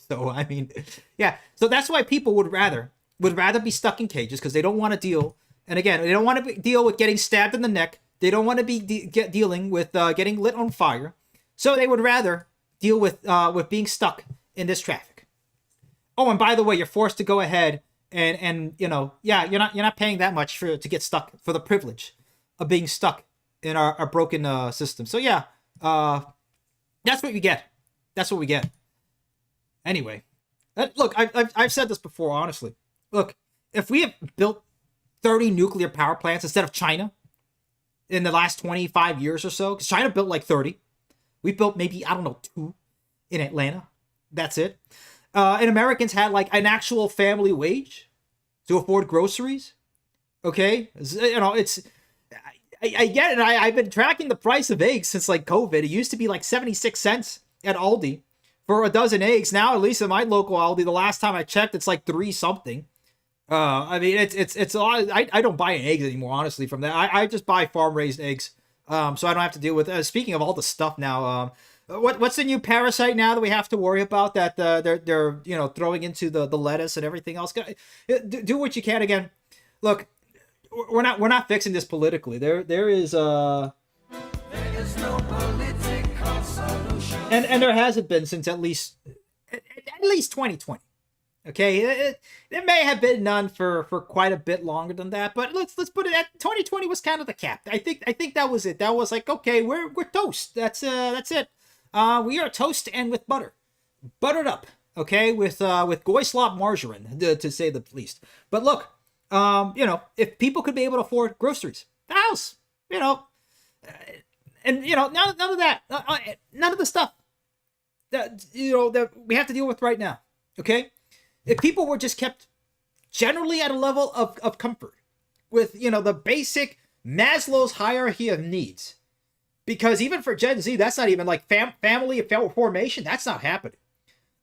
So I mean, yeah. So that's why people would rather be stuck in cages, because they don't want to deal. And again, they don't want to deal with getting stabbed in the neck. They don't want to be dealing with getting lit on fire. So they would rather deal with being stuck in this traffic. Oh, and by the way, you're forced to go ahead and you know, yeah, you're not paying that much to get stuck, for the privilege of being stuck in our broken system. So yeah, that's what you get. That's what we get. Anyway, look, I've said this before, honestly. Look, if we have built 30 nuclear power plants instead of China in the last 25 years or so, because China built like 30, we built maybe, I don't know, 2 in Atlanta. That's it. and Americans had like an actual family wage to afford groceries. Okay, you know, it's I get it. I've been tracking the price of eggs since like COVID. It used to be like 76 cents at Aldi for a dozen eggs. Now, at least in my local Aldi, the last time I checked, it's like 3 something. I mean, it's a lot. I don't buy eggs anymore, honestly. From that, I just buy farm raised eggs. So I don't have to deal with. Speaking of all the stuff now, what's the new parasite now that we have to worry about that they're you know throwing into the lettuce and everything else? Do what you can. Again, look, we're not fixing this politically. There is no political solution, and there hasn't been since at least 2020. Okay, it may have been none for quite a bit longer than that, but let's put it at 2020 was kind of the cap. I think that was it. That was like, okay, we're toast. That's it. We are toast and with butter, buttered up. Okay, with Goyslop margarine to say the least. But look, you know, if people could be able to afford groceries, the house, you know, and you know, none of that, none of the stuff that you know that we have to deal with right now. Okay. If people were just kept generally at a level of comfort with, you know, the basic Maslow's hierarchy of needs, because even for Gen Z, that's not even like family formation. That's not happening.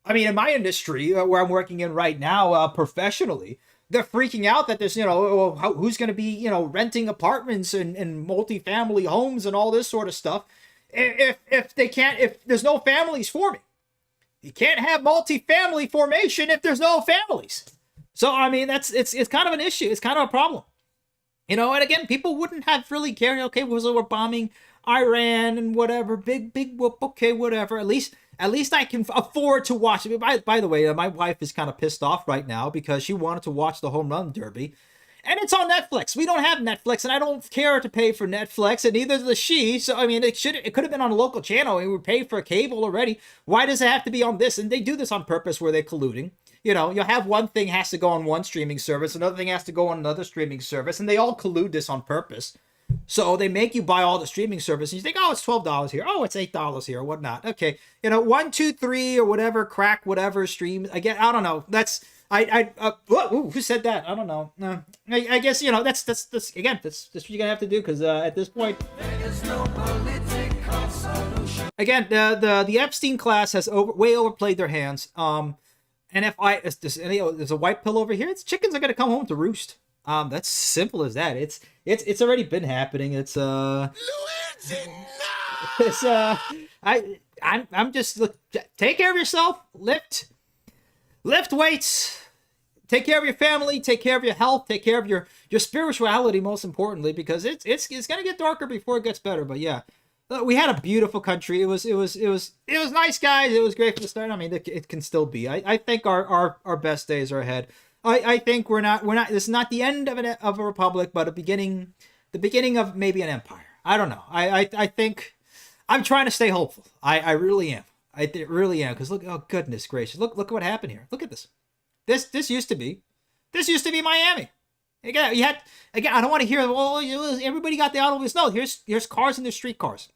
I mean, in my industry where I'm working in right now, professionally, they're freaking out that there's, you know, who's going to be, you know, renting apartments and multi-family homes and all this sort of stuff. If there's no families forming. You can't have multi-family formation if there's no families. So, I mean, it's kind of an issue. It's kind of a problem. You know, and again, people wouldn't have really cared. Okay, we're bombing Iran and whatever. Big whoop. Okay, whatever. At least I can afford to watch it. By the way, my wife is kind of pissed off right now because she wanted to watch the Home Run Derby. And it's on Netflix. We don't have Netflix, and I don't care to pay for Netflix, and neither does she. So, I mean, it could have been on a local channel, and we would pay for cable already. Why does it have to be on this? And they do this on purpose where they're colluding. You know, you'll have one thing has to go on one streaming service, another thing has to go on another streaming service, and they all collude this on purpose. So they make you buy all the streaming services. You think, oh, it's $12 here. Oh, it's $8 here, or whatnot. Okay, you know, 1, 2, 3, or whatever, crack, whatever stream. I don't know. That's... who said that? I don't know. I guess, you know, that's what you're gonna have to do, because at this point, no again, the Epstein class has way overplayed their hands. And if there's a white pill over here, it's chickens are gonna come home to roost. That's simple as that. It's already been happening. It's Luigi, no! I'm just look. Take care of yourself. Lift weights. Take care of your family, take care of your health, take care of your spirituality, most importantly, because it's gonna get darker before it gets better. But yeah, we had a beautiful country. It was nice, guys. It was great for the start. I mean, it can still be. I think our best days are ahead. I think we're not. This is not the end of a republic, but the beginning of maybe an empire. I don't know. I think I'm trying to stay hopeful. I really am. I really am, because look. Oh goodness gracious! Look at what happened here. Look at this. This used to be Miami. Again, I don't want to hear, well, everybody got the automobiles. No, here's cars and there's street cars.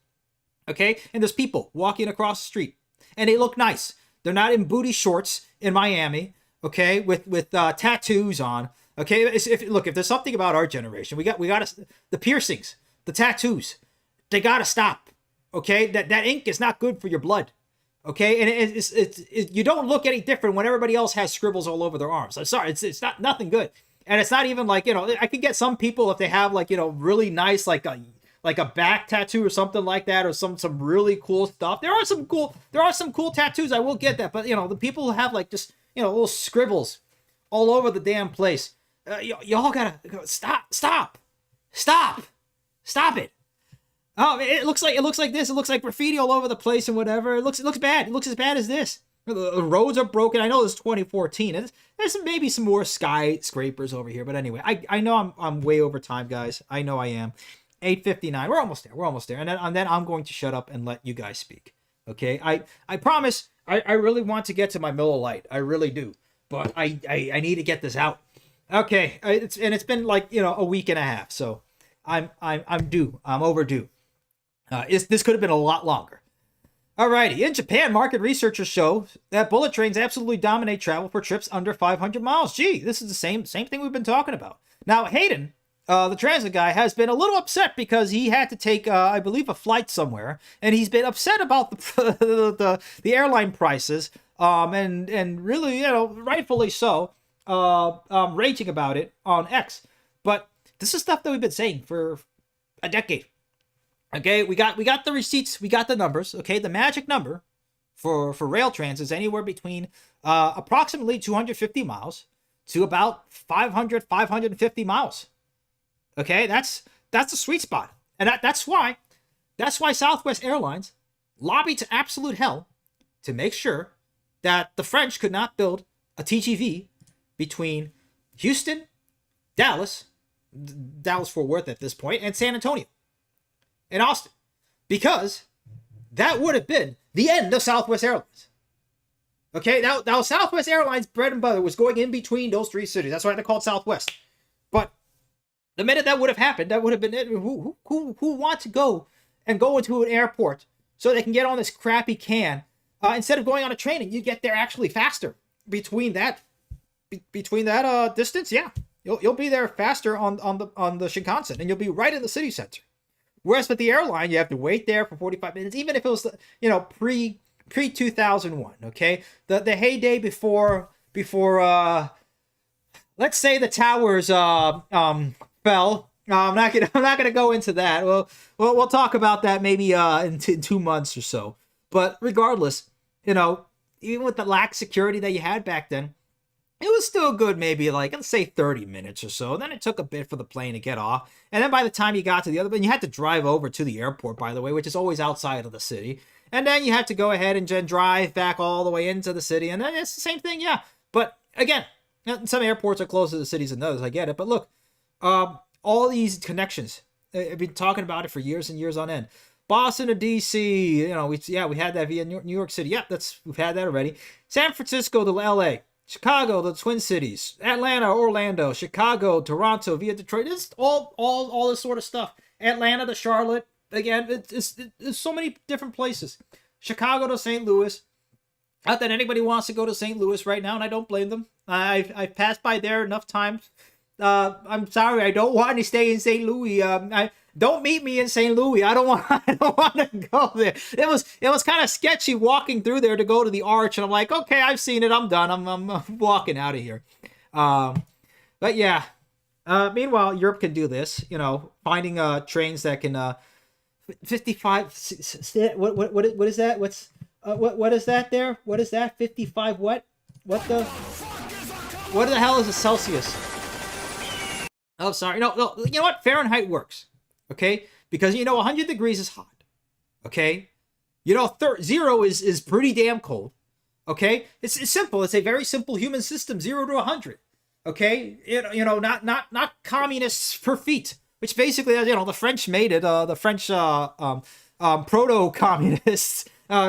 Okay, and there's people walking across the street, and they look nice. They're not in booty shorts in Miami. Okay, with tattoos on. Okay, if there's something about our generation, we got the piercings, the tattoos, they gotta stop. Okay, that ink is not good for your blood. Okay, and you don't look any different when everybody else has scribbles all over their arms. I'm sorry, it's nothing good, and it's not even like, you know, I could get some people if they have like, you know, really nice like a back tattoo or something like that, or some really cool stuff. There are some cool tattoos. I will get that, but you know, the people who have like just, you know, little scribbles all over the damn place, y'all gotta stop it. Oh, it looks like this. It looks like graffiti all over the place and whatever. It looks bad. It looks as bad as this. The roads are broken. I know it's 2014. There's maybe some more skyscrapers over here, but anyway, I know I'm way over time, guys. I know I am. 8:59. We're almost there. And then I'm going to shut up and let you guys speak. Okay. I promise. I really want to get to my Miller Lite. I really do. But I need to get this out. Okay. It's been like, you know, a week and a half. So I'm due. I'm overdue. This could have been a lot longer. Alrighty, in Japan, market researchers show that bullet trains absolutely dominate travel for trips under 500 miles. Gee, this is the same thing we've been talking about. Now, Hayden, the transit guy, has been a little upset because he had to take, I believe, a flight somewhere, and he's been upset about the airline prices, and really, rightfully so, raging about it on X. But this is stuff that we've been saying for a decade. Okay, we got the receipts, we got the numbers. Okay, the magic number for rail trans is anywhere between approximately 250 miles to about 550 miles. Okay, that's the sweet spot, and that's why Southwest Airlines lobbied to absolute hell to make sure that the French could not build a TGV between Houston, Dallas Fort Worth at this point, and San Antonio and Austin, because that would have been the end of Southwest Airlines. Okay, now Southwest Airlines' bread and butter was going in between those three cities. That's why they're called Southwest. But the minute that would have happened, that would have been it. Who wants to go into an airport so they can get on this crappy can instead of going on a train, and you get there actually faster between that distance? Yeah, you'll be there faster on the Shinkansen, and you'll be right in the city center. Whereas with the airline, you have to wait there for 45 minutes, even if it was, pre 2001. Okay, the heyday before let's say the towers fell. I'm not gonna go into that. We'll talk about that maybe in 2 months or so. But regardless, even with the lax security that you had back then, it was still good, maybe let's say 30 minutes or so. Then it took a bit for the plane to get off. And then by the time you got to the other, and you had to drive over to the airport, by the way, which is always outside of the city. And then you had to go ahead and then drive back all the way into the city. And then it's the same thing, yeah. But again, some airports are closer to the cities than others, I get it. But look, all these connections, I've been talking about it for years and years on end. Boston to DC, we had that via New York City. Yep, we've had that already. San Francisco to LA. Chicago, the Twin Cities, Atlanta, Orlando, Chicago, Toronto, via Detroit. It's all this sort of stuff. Atlanta to Charlotte. Again, it's so many different places. Chicago to St. Louis. Not that anybody wants to go to St. Louis right now, and I don't blame them. I've passed by there enough times. I'm sorry, I don't want to stay in St. Louis. Don't meet me in St. Louis. I don't want to go there. It was kind of sketchy walking through there to go to the Arch, and I'm like, okay, I've seen it. I'm done. I'm walking out of here. But yeah. Meanwhile, Europe can do this. Finding trains that can 55. What is that? What is that there? What is that? 55 what? What the hell is a Celsius? Oh, sorry. No. You know what? Fahrenheit works. Okay? Because, 100 degrees is hot. Okay? 0 is pretty damn cold. Okay? It's simple. It's a very simple human system, 0 to 100. Okay? Not communists per feet. Which basically, the French made it. The French proto-communists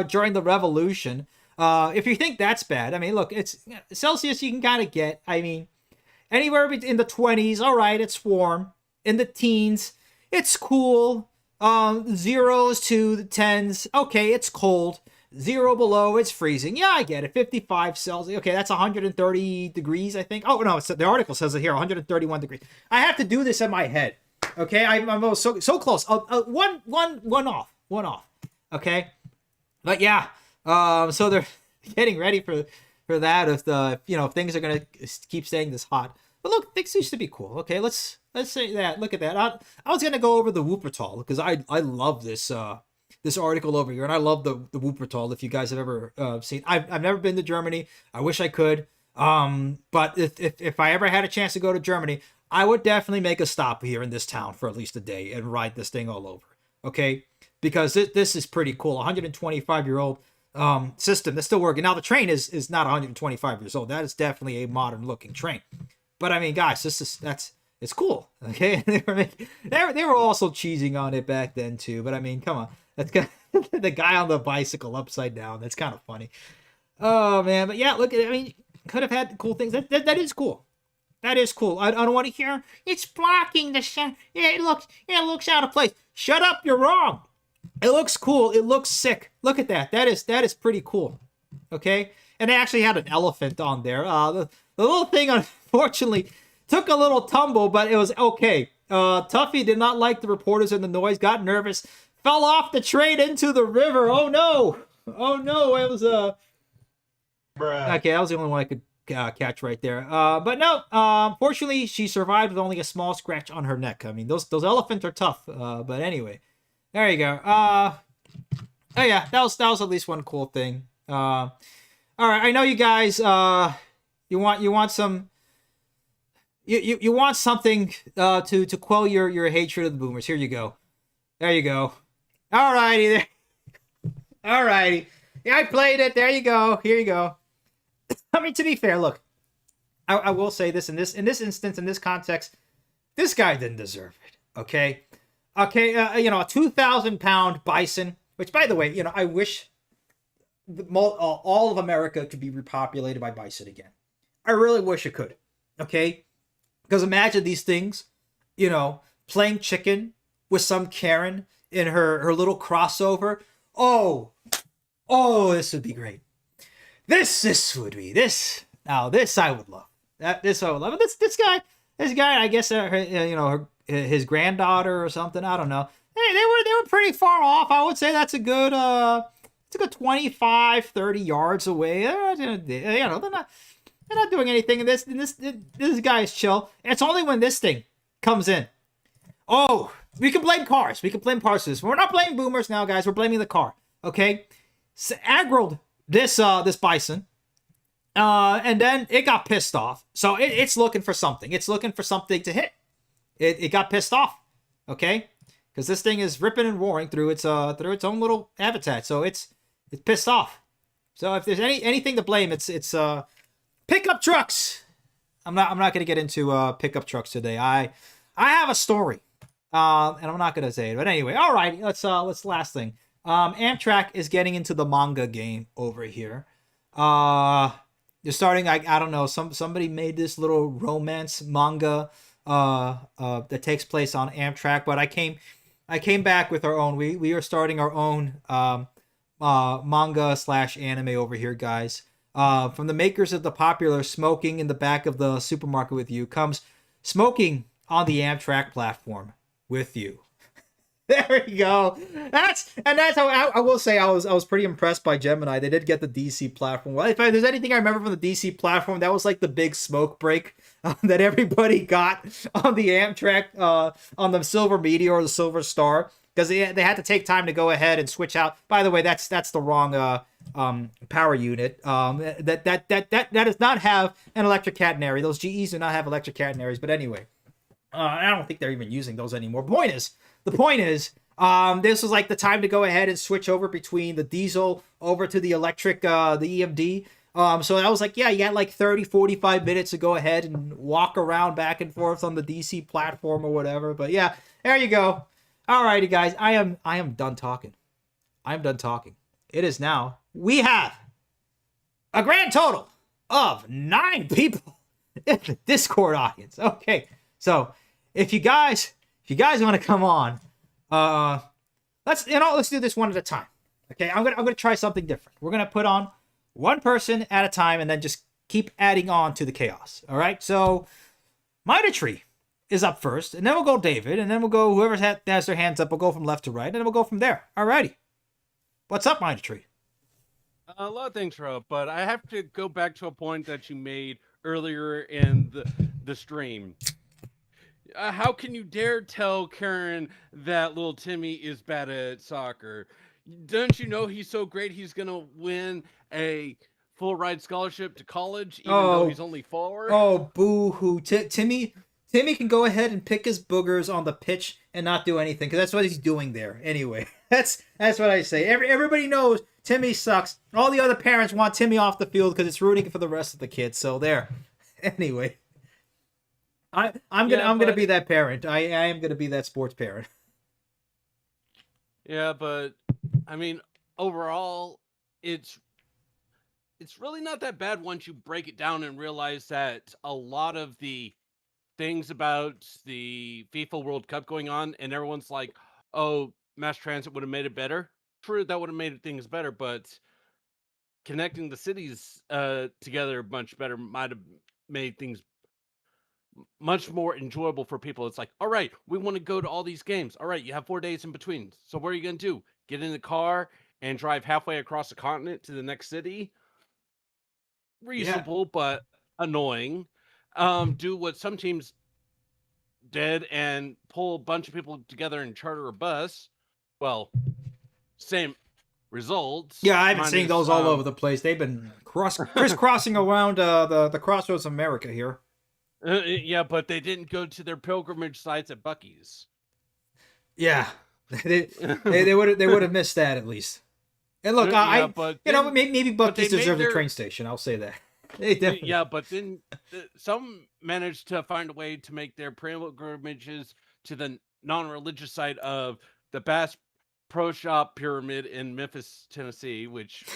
during the revolution. If you think that's bad, look, it's Celsius you can kind of get. Anywhere in the 20s, all right, it's warm. In the teens, it's cool. 0s to the 10s, okay, it's cold. 0 below, it's freezing. Yeah, I get it. 55 Celsius. Okay, that's 130 degrees, I think. Oh, no, the article says it here, 131 degrees. I have to do this in my head. Okay, I'm so close. One off. Okay, but yeah. So they're getting ready for that. If things are gonna keep staying this hot. But look, things used to be cool. Okay, let's say that. Look at that. I was gonna go over the Wuppertal because I love this article over here, and I love the Wuppertal. If you guys have ever seen, I've never been to Germany. I wish I could. But if I ever had a chance to go to Germany, I would definitely make a stop here in this town for at least a day and ride this thing all over. Okay, because this is pretty cool. 125-year-old system that's still working. Now the train is not 125 years old. That is definitely a modern looking train. But guys, it's cool. Okay, they were also cheesing on it back then too. But come on, that's the guy on the bicycle upside down. That's kind of funny. Oh man, but yeah, look at could have had cool things. That is cool. That is cool. I don't want to hear it's blocking the sun. Yeah, it looks out of place. Shut up, you're wrong. It looks cool. It looks sick. Look at that. That is pretty cool. Okay, and they actually had an elephant on there. The little thing unfortunately took a little tumble, but it was okay. Tuffy did not like the reporters and the noise, got nervous, fell off the train into the river. Oh no! Oh no! It was okay, that was the only one I could catch right there. But no, fortunately, she survived with only a small scratch on her neck. I mean, those elephants are tough. But anyway, there you go. Oh yeah, that was at least one cool thing. All right, I know you guys. You want some. You want something to quell your hatred of the boomers. Here you go. There you go. All righty there. All righty. Yeah, I played it. There you go. Here you go. I mean, to be fair, look, I will say this in this instance, in this context, this guy didn't deserve it. Okay, you know, a 2,000-pound bison, which, by the way, you know, I wish all of America could be repopulated by bison again. I really wish it could. Okay, because imagine these things, you know, playing chicken with some Karen in her little crossover. Oh, this would be great. This would be this. Now this I would love. This I would love. This guy, I guess, you know, his granddaughter or something. I don't know. Hey, they were pretty far off. I would say that's a good 25, 30 yards away. You know, they're not doing anything. And this guy is chill. It's only when this thing comes in. Oh, we can blame cars. We can blame parts of this. We're not blaming boomers now, guys. We're blaming the car. Okay, so aggroed this bison, and then it got pissed off. So it's looking for something. It's looking for something to hit. It got pissed off. Okay, because this thing is ripping and roaring through its own little habitat. So it's pissed off. So if there's anything to blame, it's pickup trucks. I'm not going to get into pickup trucks today. I have a story, and I'm not going to say it. But anyway, all right. Let's last thing. Amtrak is getting into the manga game over here. They're starting. I don't know. Somebody made this little romance manga that takes place on Amtrak. But I came back with our own. We are starting our own manga / anime over here, guys. From the makers of the popular Smoking in the Back of the Supermarket with You comes Smoking on the Amtrak Platform with You. There we go. That's how I will say I was pretty impressed by Gemini. They did get the DC platform. Well, if there's anything I remember from the DC platform, that was like the big smoke break that everybody got on the Amtrak, on the Silver Meteor or the Silver Star, because they had to take time to go ahead and switch out. By the way, that's the wrong power unit. That does not have an electric catenary. Those GEs do not have electric catenaries. But anyway, I don't think they're even using those anymore. The point is, this was like the time to go ahead and switch over between the diesel over to the electric, the EMD. So I was like, yeah, you got like 30, 45 minutes to go ahead and walk around back and forth on the DC platform or whatever. But yeah, there you go. Alrighty, guys, I am done talking. I'm done talking. It is now. We have a grand total of 9 people in the Discord audience. Okay, so if you guys want to come on, let's do this one at a time. Okay, I'm gonna try something different. We're gonna put on one person at a time and then just keep adding on to the chaos. All right, so Minor Tree is up first, and then we'll go David, and then we'll go whoever has their hands up. We'll go from left to right, and then we'll go from there. Alrighty, what's up, Minor Tree? A lot of things are up, but I have to go back to a point that you made earlier in the stream. How can you dare tell Karen that little Timmy is bad at soccer? Don't you know he's so great he's going to win a full ride scholarship to college even though he's only 4? Oh, boo-hoo. Timmy can go ahead and pick his boogers on the pitch and not do anything, because that's what he's doing there. Anyway, that's what I say. Everybody knows Timmy sucks. All the other parents want Timmy off the field because it's rooting for the rest of the kids. So there. Anyway. I'm gonna be that parent. I am gonna be that sports parent. Yeah, but I mean, overall, it's really not that bad once you break it down and realize that a lot of the things about the FIFA World Cup going on, and everyone's like, "Oh, mass transit would have made it better. True, that would have made things better, but connecting the cities together much better might have made things much more enjoyable for people. It's like, all right, we want to go to all these games. All right, you have 4 days in between. So what are you going to do? Get in the car and drive halfway across the continent to the next city? Reasonable, but annoying. Do what some teams did and pull a bunch of people together and charter a bus. Well, same results. Yeah, I've been seeing those all over the place. They've been crisscrossing around the crossroads of America here. Yeah, but they didn't go to their pilgrimage sites at Buc-ee's. Yeah, they would have missed that at least. And look, maybe Buc-ee's deserves a train station. I'll say that. They definitely. Yeah, but then some managed to find a way to make their pilgrimages to the non-religious side of the Bass Pro Shop Pyramid in Memphis, Tennessee, which,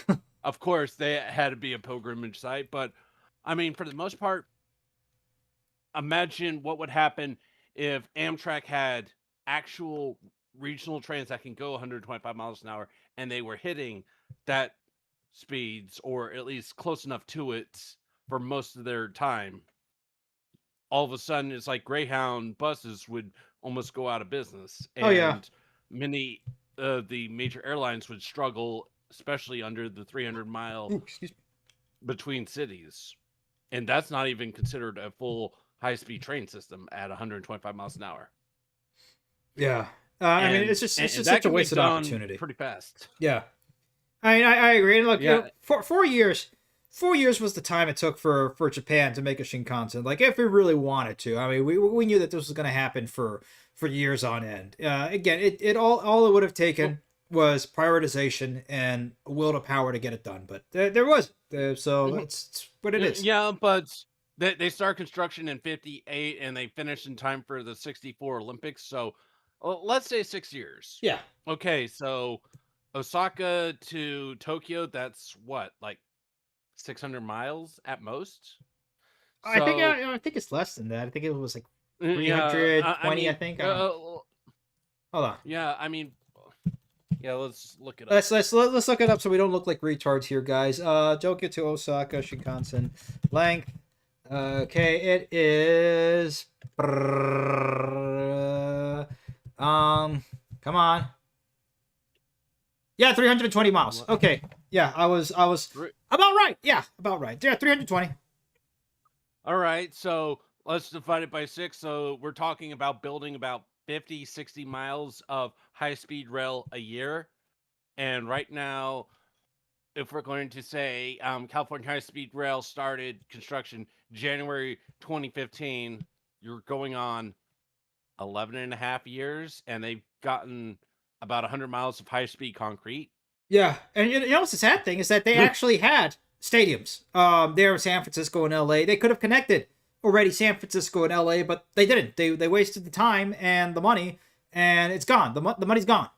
of course, they had to be a pilgrimage site. But, I mean, for the most part, imagine what would happen if Amtrak had actual regional trains that can go 125 miles an hour and they were hitting that speeds, or at least close enough to it for most of their time. All of a sudden, it's like Greyhound buses would almost go out of business. And many of the major airlines would struggle, especially under the 300-mile between cities. And that's not even considered a full high-speed train system at 125 miles an hour. Yeah. I mean, it's just such a wasted opportunity. Pretty fast. Yeah. I mean, I agree. And look, you know, 4 years was the time it took for Japan to make a Shinkansen. Like, if we really wanted to. I mean, we knew that this was going to happen for years on end. Again, it all it would have taken was prioritization and will to power to get it done. But there was. So it's what it is. Yeah, but they start construction in 58 and they finish in time for the 64 Olympics. So let's say 6 years. Yeah. Okay, so Osaka to Tokyo, that's what, like 600 miles at most? So, I think it's less than that. I think it was like 320, I think. Hold on. Yeah, I mean, yeah, let's look it up. Let's look it up so we don't look like retards here, guys. Tokyo to Osaka Shinkansen length. Okay, it is. Come on. Yeah, 320 miles. Okay. Yeah, I was about right. Yeah, about right. Yeah, 320. All right, so let's divide it by 6. So we're talking about building about 50, 60 miles of high-speed rail a year. And right now, if we're going to say California High-Speed Rail started construction January 2015, you're going on 11 and a half years, and they've gotten about 100 miles of high-speed concrete. Yeah, and you know what's the sad thing is that they actually had stadiums there in San Francisco and LA. They could have connected already San Francisco and LA, but they didn't. They wasted the time and the money, and it's gone. The money's gone.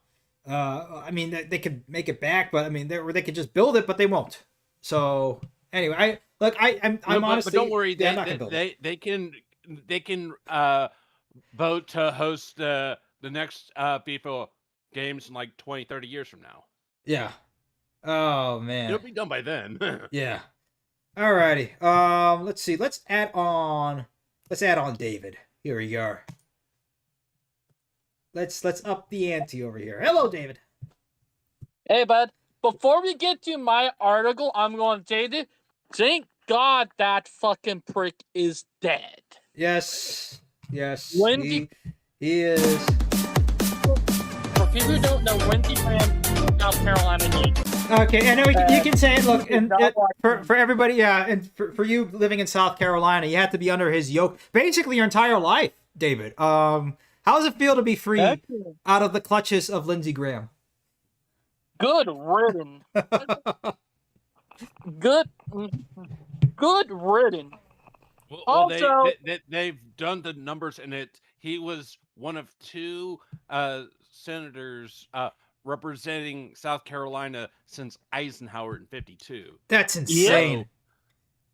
I mean, they could make it back, but I mean, they could just build it, but they won't. So anyway, I'm honestly. But don't worry, they can vote to host the next FIFA games in like 20, 30 years from now. Yeah. Oh man. It'll be done by then. Yeah. Alrighty. Let's see. Let's add on David. Here we are. Let's up the ante over here. Hello, David. Hey, bud. Before we get to my article, I'm going to say this. Thank God that fucking prick is dead. Yes. Wendy. He is. For people who don't know, Wendy ran South Carolina game. Okay, I know you can say it. Look, and for everybody, yeah, and for you living in South Carolina, you have to be under his yoke basically your entire life, David. How does it feel to be free out of the clutches of Lindsey Graham? Good riddance. Good riddance. Well, Also, they've done the numbers, and he was one of 2 senators representing South Carolina since Eisenhower in 52. That's insane.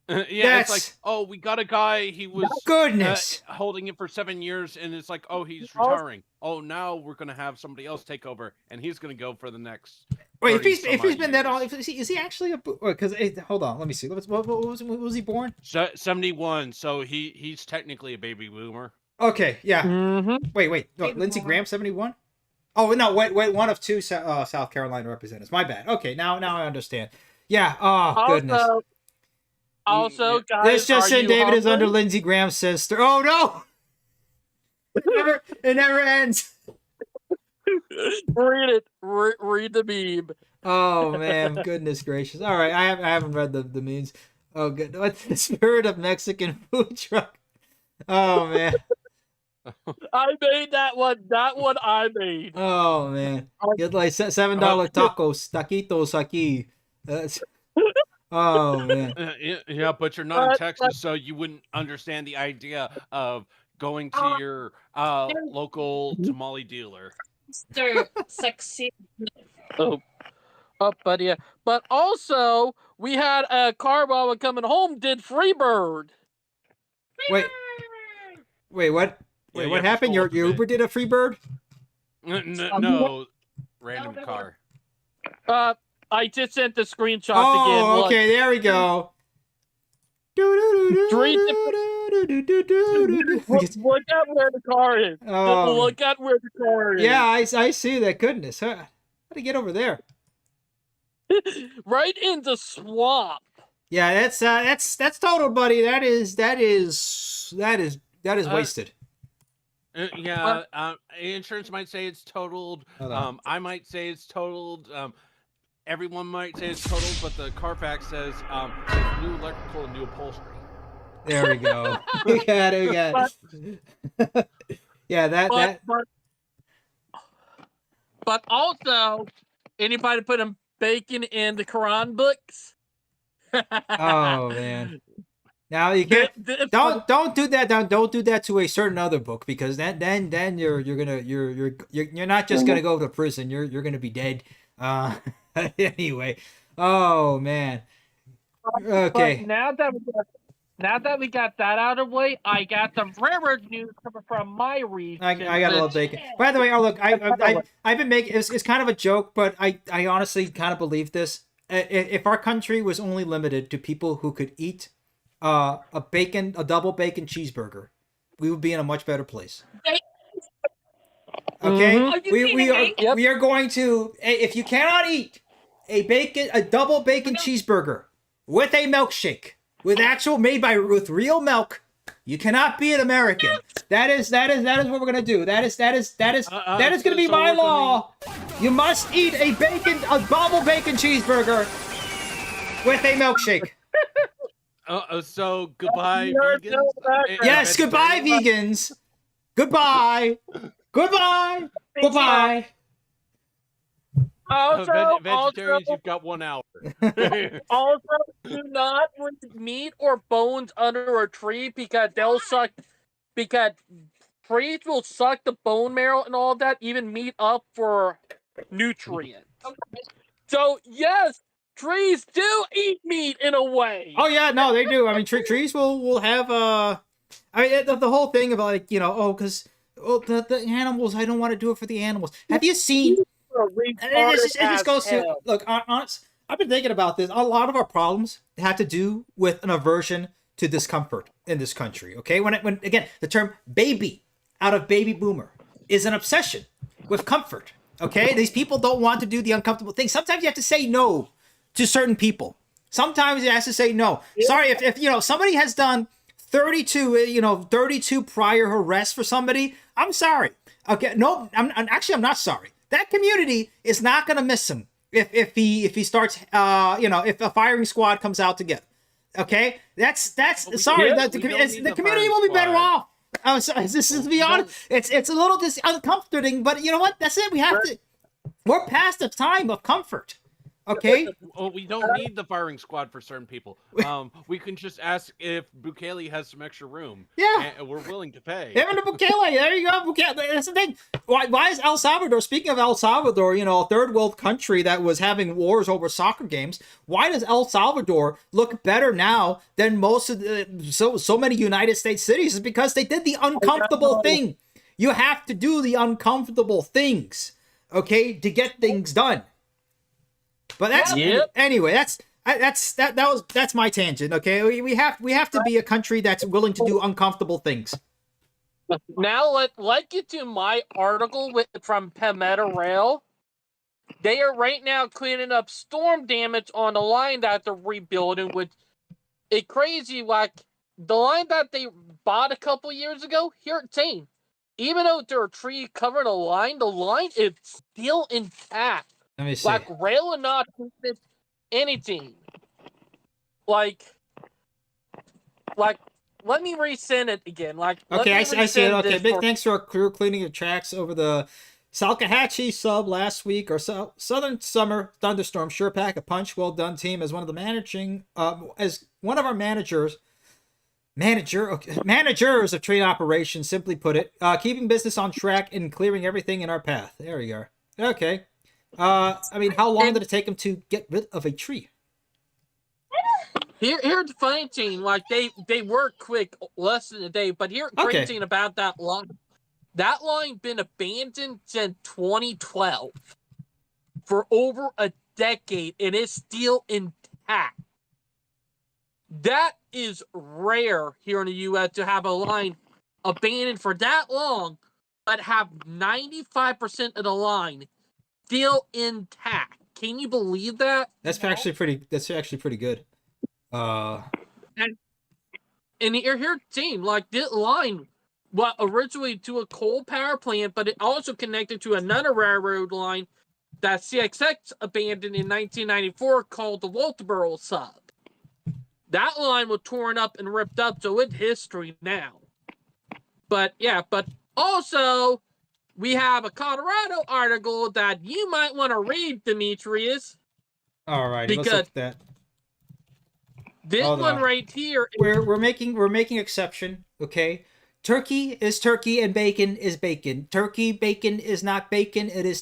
Yeah, it's like, oh, we got a guy. He was goodness holding it for 7 years, and it's like, oh, he's retiring. Oh, now we're gonna have somebody else take over, and he's gonna go for the next. Wait, if he's been that long, is he actually a? Because hold on, let me see. What was he born? 71. So he's technically a baby boomer. Okay, yeah. Mm-hmm. Wait. No, Lindsey Graham, 71. Oh no, wait. One of two South Carolina representatives. My bad. Okay, now I understand. Yeah. Oh goodness. Also, guys, this just said David is under hungry? Lindsey Graham's sister. Oh no! It never ends. Read it. Read the meme. Oh man, goodness gracious! All right, I haven't read the memes. Oh good. What's the spirit of Mexican food truck? Oh man. I made that one. That one I made. Oh man, get like $7 tacos, taquitos aquí. Oh man. Yeah, but you're not in Texas, so you wouldn't understand the idea of going to your local tamale dealer. Sexy. Oh, but yeah. But also, we had a car while we're coming home did Freebird. Wait, what? Wait, Yeah, what happened? Your Uber did a Freebird? No, random car. I just sent the screenshots again. Oh, okay, there we go. Look at where the car is. Oh. Look at where the car is. Yeah, I see that. Goodness, how to get over there? Right in the swamp. Yeah, that's total, buddy. That is wasted. Yeah, insurance might say it's totaled. I might say it's totaled. Everyone might say it's totaled, but the Carfax says it's new electrical and new upholstery. There we go. We got it. Yeah, But also, anybody put bacon in the Quran books? Oh man. Now you can't. Don't do that. Don't do that to a certain other book, because then you're not just gonna go to prison. You're gonna be dead. Anyway. Oh man. Okay. But now that we got that out of the way, I got some railroad news coming from my region. I got a little bacon. By the way, oh look, I've been making it's kind of a joke, but I honestly kind of believe this. If our country was only limited to people who could eat a double bacon cheeseburger, we would be in a much better place. Okay, Mm-hmm. we are going to, if you cannot eat a double bacon cheeseburger with a milkshake with real milk, you cannot be an American. That is what we're gonna do. That is gonna be my law. You must eat a double bacon cheeseburger with a milkshake. So goodbye, vegans. Yes, goodbye, vegans. Goodbye. Vegetarians, you've got 1 hour. Also, do not leave meat or bones under a tree because trees will suck the bone marrow and all that, even meat up for nutrients. So yes, trees do eat meat in a way. Oh yeah, no, they do. I mean, trees will have I mean, the whole thing about, like, because the animals. I don't want to do it for the animals. Have you seen? It just goes to look. Honest, I've been thinking about this. A lot of our problems have to do with an aversion to discomfort in this country. Okay, when again, the term "baby" out of baby boomer is an obsession with comfort. Okay, these people don't want to do the uncomfortable things. Sometimes you have to say no to certain people. Sometimes you have to say no. Yeah. Sorry, if somebody has done 32 prior arrests for somebody, I'm sorry. Okay, no, I'm not sorry. That community is not gonna miss him if he starts if a firing squad comes out together. Okay, that's sorry. The community will be better off. This is to be honest. It's a little uncomforting, but you know what? That's it. We're past the time of comfort. Okay. Well, we don't need the firing squad for certain people. We can just ask if Bukele has some extra room. Yeah. And we're willing to pay. Even the Bukele, there you go. Bukele. That's the thing. Why is El Salvador, speaking of El Salvador, a third world country that was having wars over soccer games, why does El Salvador look better now than most of so many United States cities? Is because they did the uncomfortable thing. You have to do the uncomfortable things, okay, to get things done. But that's anyway. That's my tangent. Okay, we have to be a country that's willing to do uncomfortable things. Now let's get to my article from Palmetto Rail. They are right now cleaning up storm damage on the line that they're rebuilding, which is crazy. Like the line that they bought a couple years ago here at Tain. Even though there are trees covering the line is still intact. Let me see. Like rail and not anything. Like, let me resend it again. Okay, I see it. Okay, big thanks to our crew cleaning the tracks over the Salcahatchee sub last week, or Southern Summer Thunderstorm. Sure pack a punch. Well done, team. As one of our managers of trade operations, simply put it, keeping business on track and clearing everything in our path. There we go. Okay. How long did it take them to get rid of a tree? Here's the funny thing, they work quick, less than a day, but here's the crazy thing about that line. That line been abandoned since 2012 for over a decade, and it's still intact. That is rare here in the U.S. to have a line abandoned for that long, but have 95% of the line still intact. Can you believe that? That's actually pretty good. And you're seeing this line, originally to a coal power plant, but it also connected to another railroad line that CXX abandoned in 1994 called the Walterboro Sub. That line was torn up and ripped up, so it's history now. But also we have a Colorado article that you might want to read, Demetrius. All right, let's look at that. This one right here. We're making exception, okay? Turkey is turkey and bacon is bacon. Turkey bacon is not bacon. It is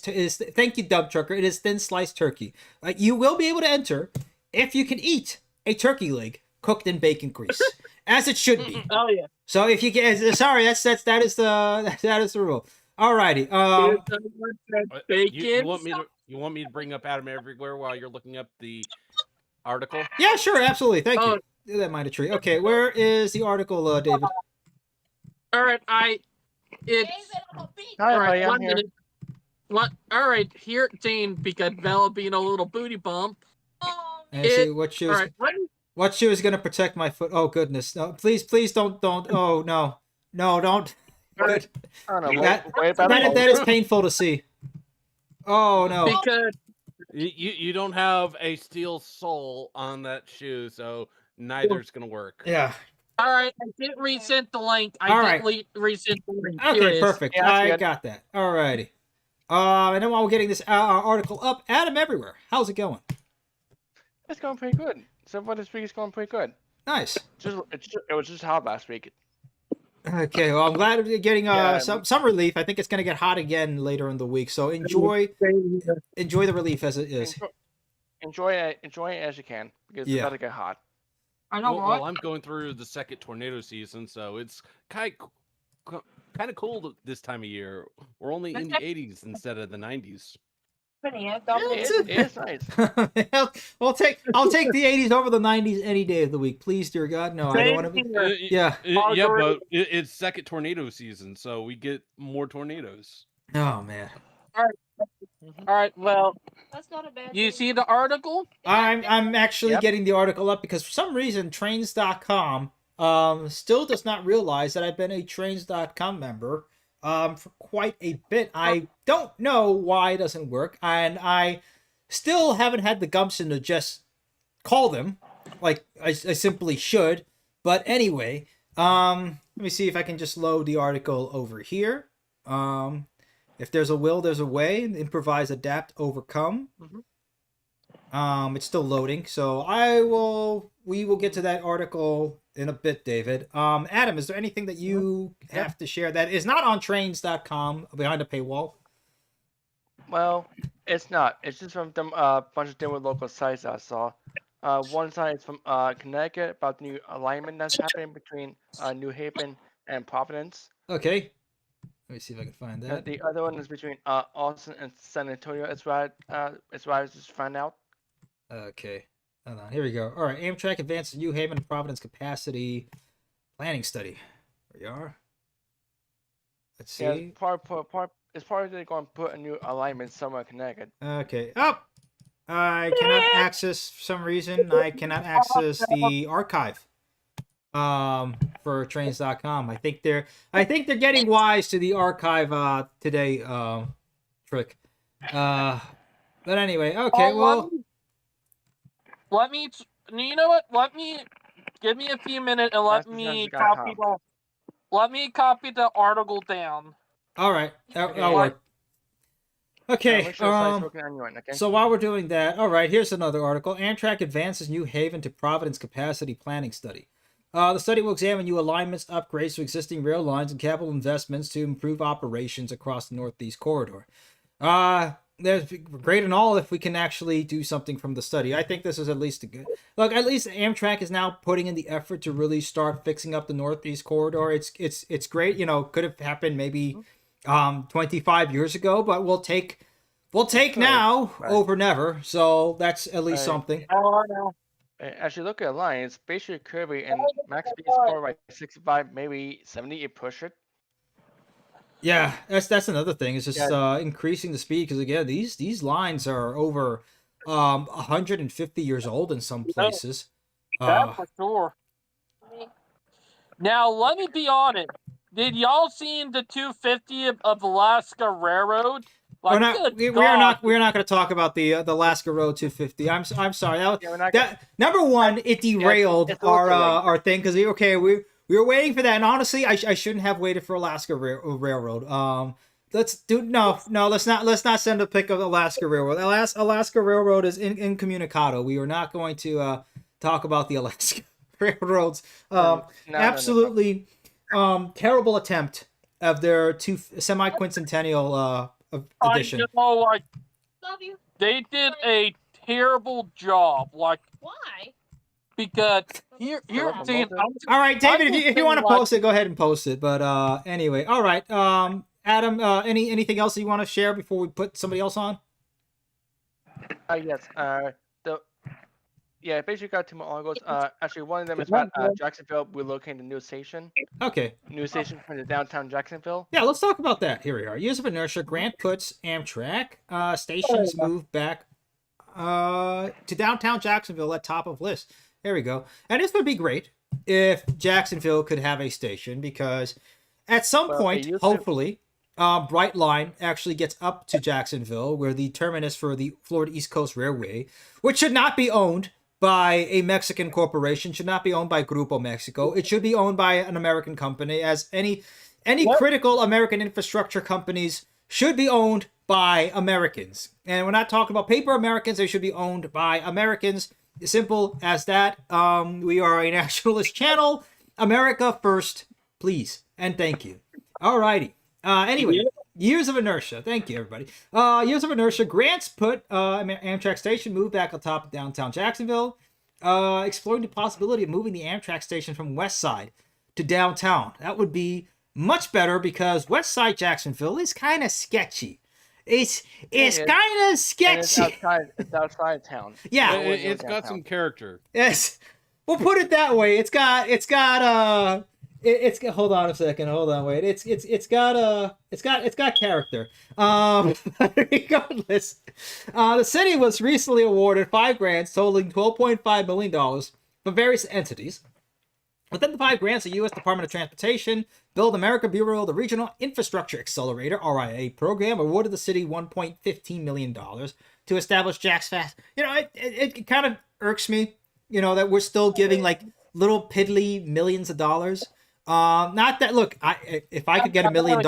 thank you, Dub Trucker. It is thin sliced turkey. You will be able to enter if you can eat a turkey leg cooked in bacon grease, as it should be. Oh yeah. So if you can, sorry, that is the rule. Alrighty. Bacon. You want me to bring up Adam Everywhere while you're looking up the article? Yeah, sure, absolutely. Thank you. Do that, mind a tree. Okay, where is the article, David? All right, Hi, buddy, I'm here. All right, here, Jane, because Bella being a little booty bump. And see what shoe is. What shoe is gonna protect my foot? Oh goodness! No, please don't. Oh no, don't. Good. That is painful to see. Oh no! Because you don't have a steel sole on that shoe, so neither's gonna work. Yeah. All right, I did resend the link. Resend the link. Okay, perfect. Yeah, I got that. Alrighty. And then while we're getting this article up, Adam Everywhere, how's it going? It's going pretty good. So far this week it's going pretty good. Nice. It was just hot last week. Okay, well I'm glad we're getting some relief. I think it's gonna get hot again later in the week. So enjoy the relief as it is. Enjoy it as you can, because it's about to get hot. I know. Well, I'm going through the second tornado season, so it's kind of cold this time of year. We're only in the 80s instead of the 90s. It's nice. I'll take the 80s over the 90s any day of the week. Please, dear God, no, I don't want to be. Yeah, but it's second tornado season, so we get more tornadoes. Oh man. All right. Well, that's not a bad. You see the article? I'm actually getting the article up because for some reason Trains.com still does not realize that I've been a Trains.com member for quite a bit. I don't know why it doesn't work, and I still haven't had the gumption to just call them like I simply should. But anyway, let me see if I can just load the article over here. If there's a will, there's a way. Improvise, adapt, overcome. It's still loading, so we will get to that article in a bit, David. Adam, is there anything that you have to share that is not on trains.com behind a paywall? Well, it's not. It's just from them bunch of different local sites I saw. One site is from Connecticut about the new alignment that's happening between New Haven and Providence. Okay. Let me see if I can find that. The other one is between Austin and San Antonio. It's right. It's right. I just found out. Okay. Hold on. Here we go. All right. Amtrak advances New Haven and Providence capacity planning study. There we are. Let's see. Yeah, it's probably going to put a new alignment somewhere in Connecticut. Okay. Oh! I cannot access, for some reason, I cannot access the archive for trains.com. I think they're getting wise to the archive today trick. But anyway, okay, well, let me you know what? Give me a few minutes and let me copy the article down. All right. That'll work. Okay, so while we're doing that, all right, here's another article. Amtrak advances New Haven to Providence capacity planning study. The study will examine new alignments, upgrades to existing rail lines, and capital investments to improve operations across the Northeast Corridor. That's great and all if we can actually do something from the study. I think this is at least a good... Look, at least Amtrak is now putting in the effort to really start fixing up the Northeast Corridor. It's great, you know, could have happened maybe 25 years ago, but we'll take now over never. So that's at least something. As you look at lines, basically Kirby and max speed score by 65, maybe 70. You push it. Yeah, that's another thing. It's just increasing the speed because again, these lines are over 150 years old in some places. That's for sure. Now let me be honest. Did y'all seen the 250 of Alaska Railroad? Like, we are not going to talk about the Alaska Road 250. I'm sorry. Number one, it derailed our thing because we were waiting for that, and honestly, I shouldn't have waited for Alaska Railroad. Let's not send a pic of Alaska Railroad. Alaska Railroad is incommunicado. We are not going to talk about the Alaska Railroads. Absolutely terrible attempt of their semi-quincentennial edition. They did a terrible job. Like, why? Because here, all right, David, if you want to post it, go ahead and post it. But anyway, all right, Adam, anything else you want to share before we put somebody else on? Yes. Basically got two more articles. Actually, one of them is about Jacksonville relocating the new station. Okay. New station from the downtown Jacksonville. Yeah, let's talk about that. Here we are. Years of inertia. Grant puts Amtrak stations move back to downtown Jacksonville at top of list. There we go. And this would be great if Jacksonville could have a station because at some point, hopefully, Brightline actually gets up to Jacksonville, where the terminus for the Florida East Coast Railway, which should not be owned by a Mexican corporation, should not be owned by Grupo Mexico. It should be owned by an American company, as any critical American infrastructure companies should be owned by Americans. And we're not talking about paper Americans. They should be owned by Americans. Simple as that. We are a nationalist channel. America first, please. And thank you. All righty. Anyway, years of inertia. Thank you, everybody. Years of inertia. Grants put Amtrak station move back on top of downtown Jacksonville. Exploring the possibility of moving the Amtrak station from West Side to downtown. That would be much better because West Side Jacksonville is kind of sketchy. It's kind of sketchy. It's outside town. Yeah, it's got some character. Yes, we'll put it that way. It's got hold on a second. Hold on, wait. It's got character. Regardless, the city was recently awarded 5 grants totaling $12.5 million from various entities. Within the 5 grants, the U.S. Department of Transportation, Build America Bureau, the Regional Infrastructure Accelerator (RIA) program, awarded the city $1.15 million to establish Jack's Fast. You know, it kind of irks me, you know, that we're still giving like little piddly millions of dollars. Not that, look, if I could get $1 million,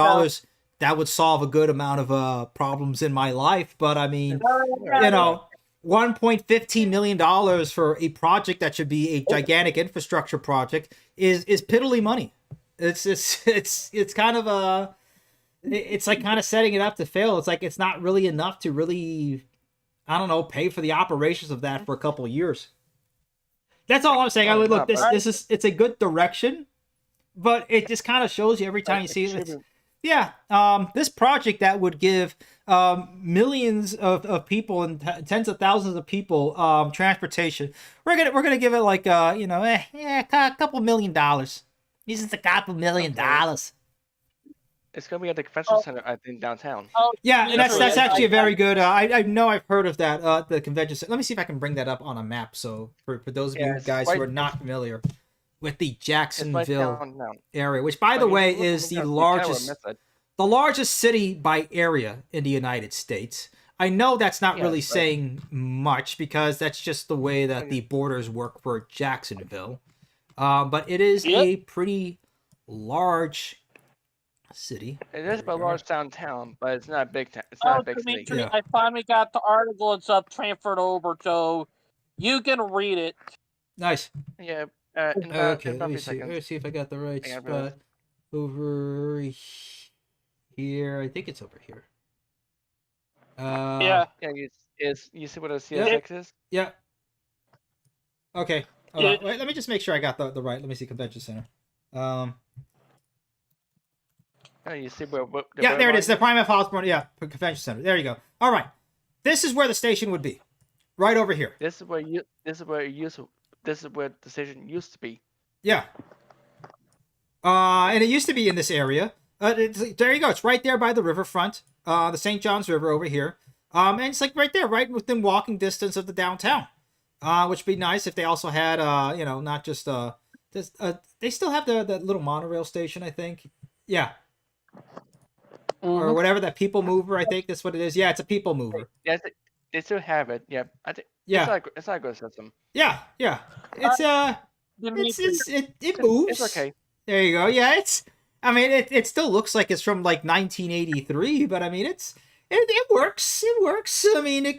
that would solve a good amount of problems in my life. But I mean, you know, $1.15 million for a project that should be a gigantic infrastructure project is piddly money. It's kind of a, it's like kind of setting it up to fail. It's like it's not really enough to really, I don't know, pay for the operations of that for a couple of years. That's all I'm saying. I would look, it's a good direction, but it just kind of shows you every time you see it. Yeah, this project that would give millions of people and tens of thousands of people transportation. We're gonna give it like a couple $1 million. This is a couple $1 million. It's gonna be at the convention center, I think, downtown. Yeah, and that's actually a very good. I know I've heard of that. The convention center. Let me see if I can bring that up on a map. So for those of you guys who are not familiar with the Jacksonville area, which by the way is the largest city by area in the United States. I know that's not really saying much because that's just the way that the borders work for Jacksonville. But it is a pretty large city. It is a large downtown, but it's not a big town. It's not a big city. Yeah. I finally got the article. It's up, transferred over, so you can read it. Nice. Yeah. Okay, let me see if I got the right spot. Over here. I think it's over here. Yeah, you see what a CSX is? Yeah. Okay. Wait, let me just make sure I got the right. Let me see, convention center. You see where there it is. The Prime Hospital. Yeah, convention center. There you go. All right. This is where the station would be. Right over here. This is where the station used to be. Yeah. And it used to be in this area. There you go. It's right there by the riverfront. The St. Johns River over here. And it's like right there, right within walking distance of the downtown. Which would be nice if they also had, not just they still have the little monorail station, I think. Yeah. Or whatever, that people mover, I think that's what it is. Yeah, it's a people mover. Yes, they still have it. Yeah, I think. Yeah, it's not a good system. Yeah. It's it moves. It's okay. There you go. Yeah, it still looks like it's from like 1983, but I mean it works. It works. I mean it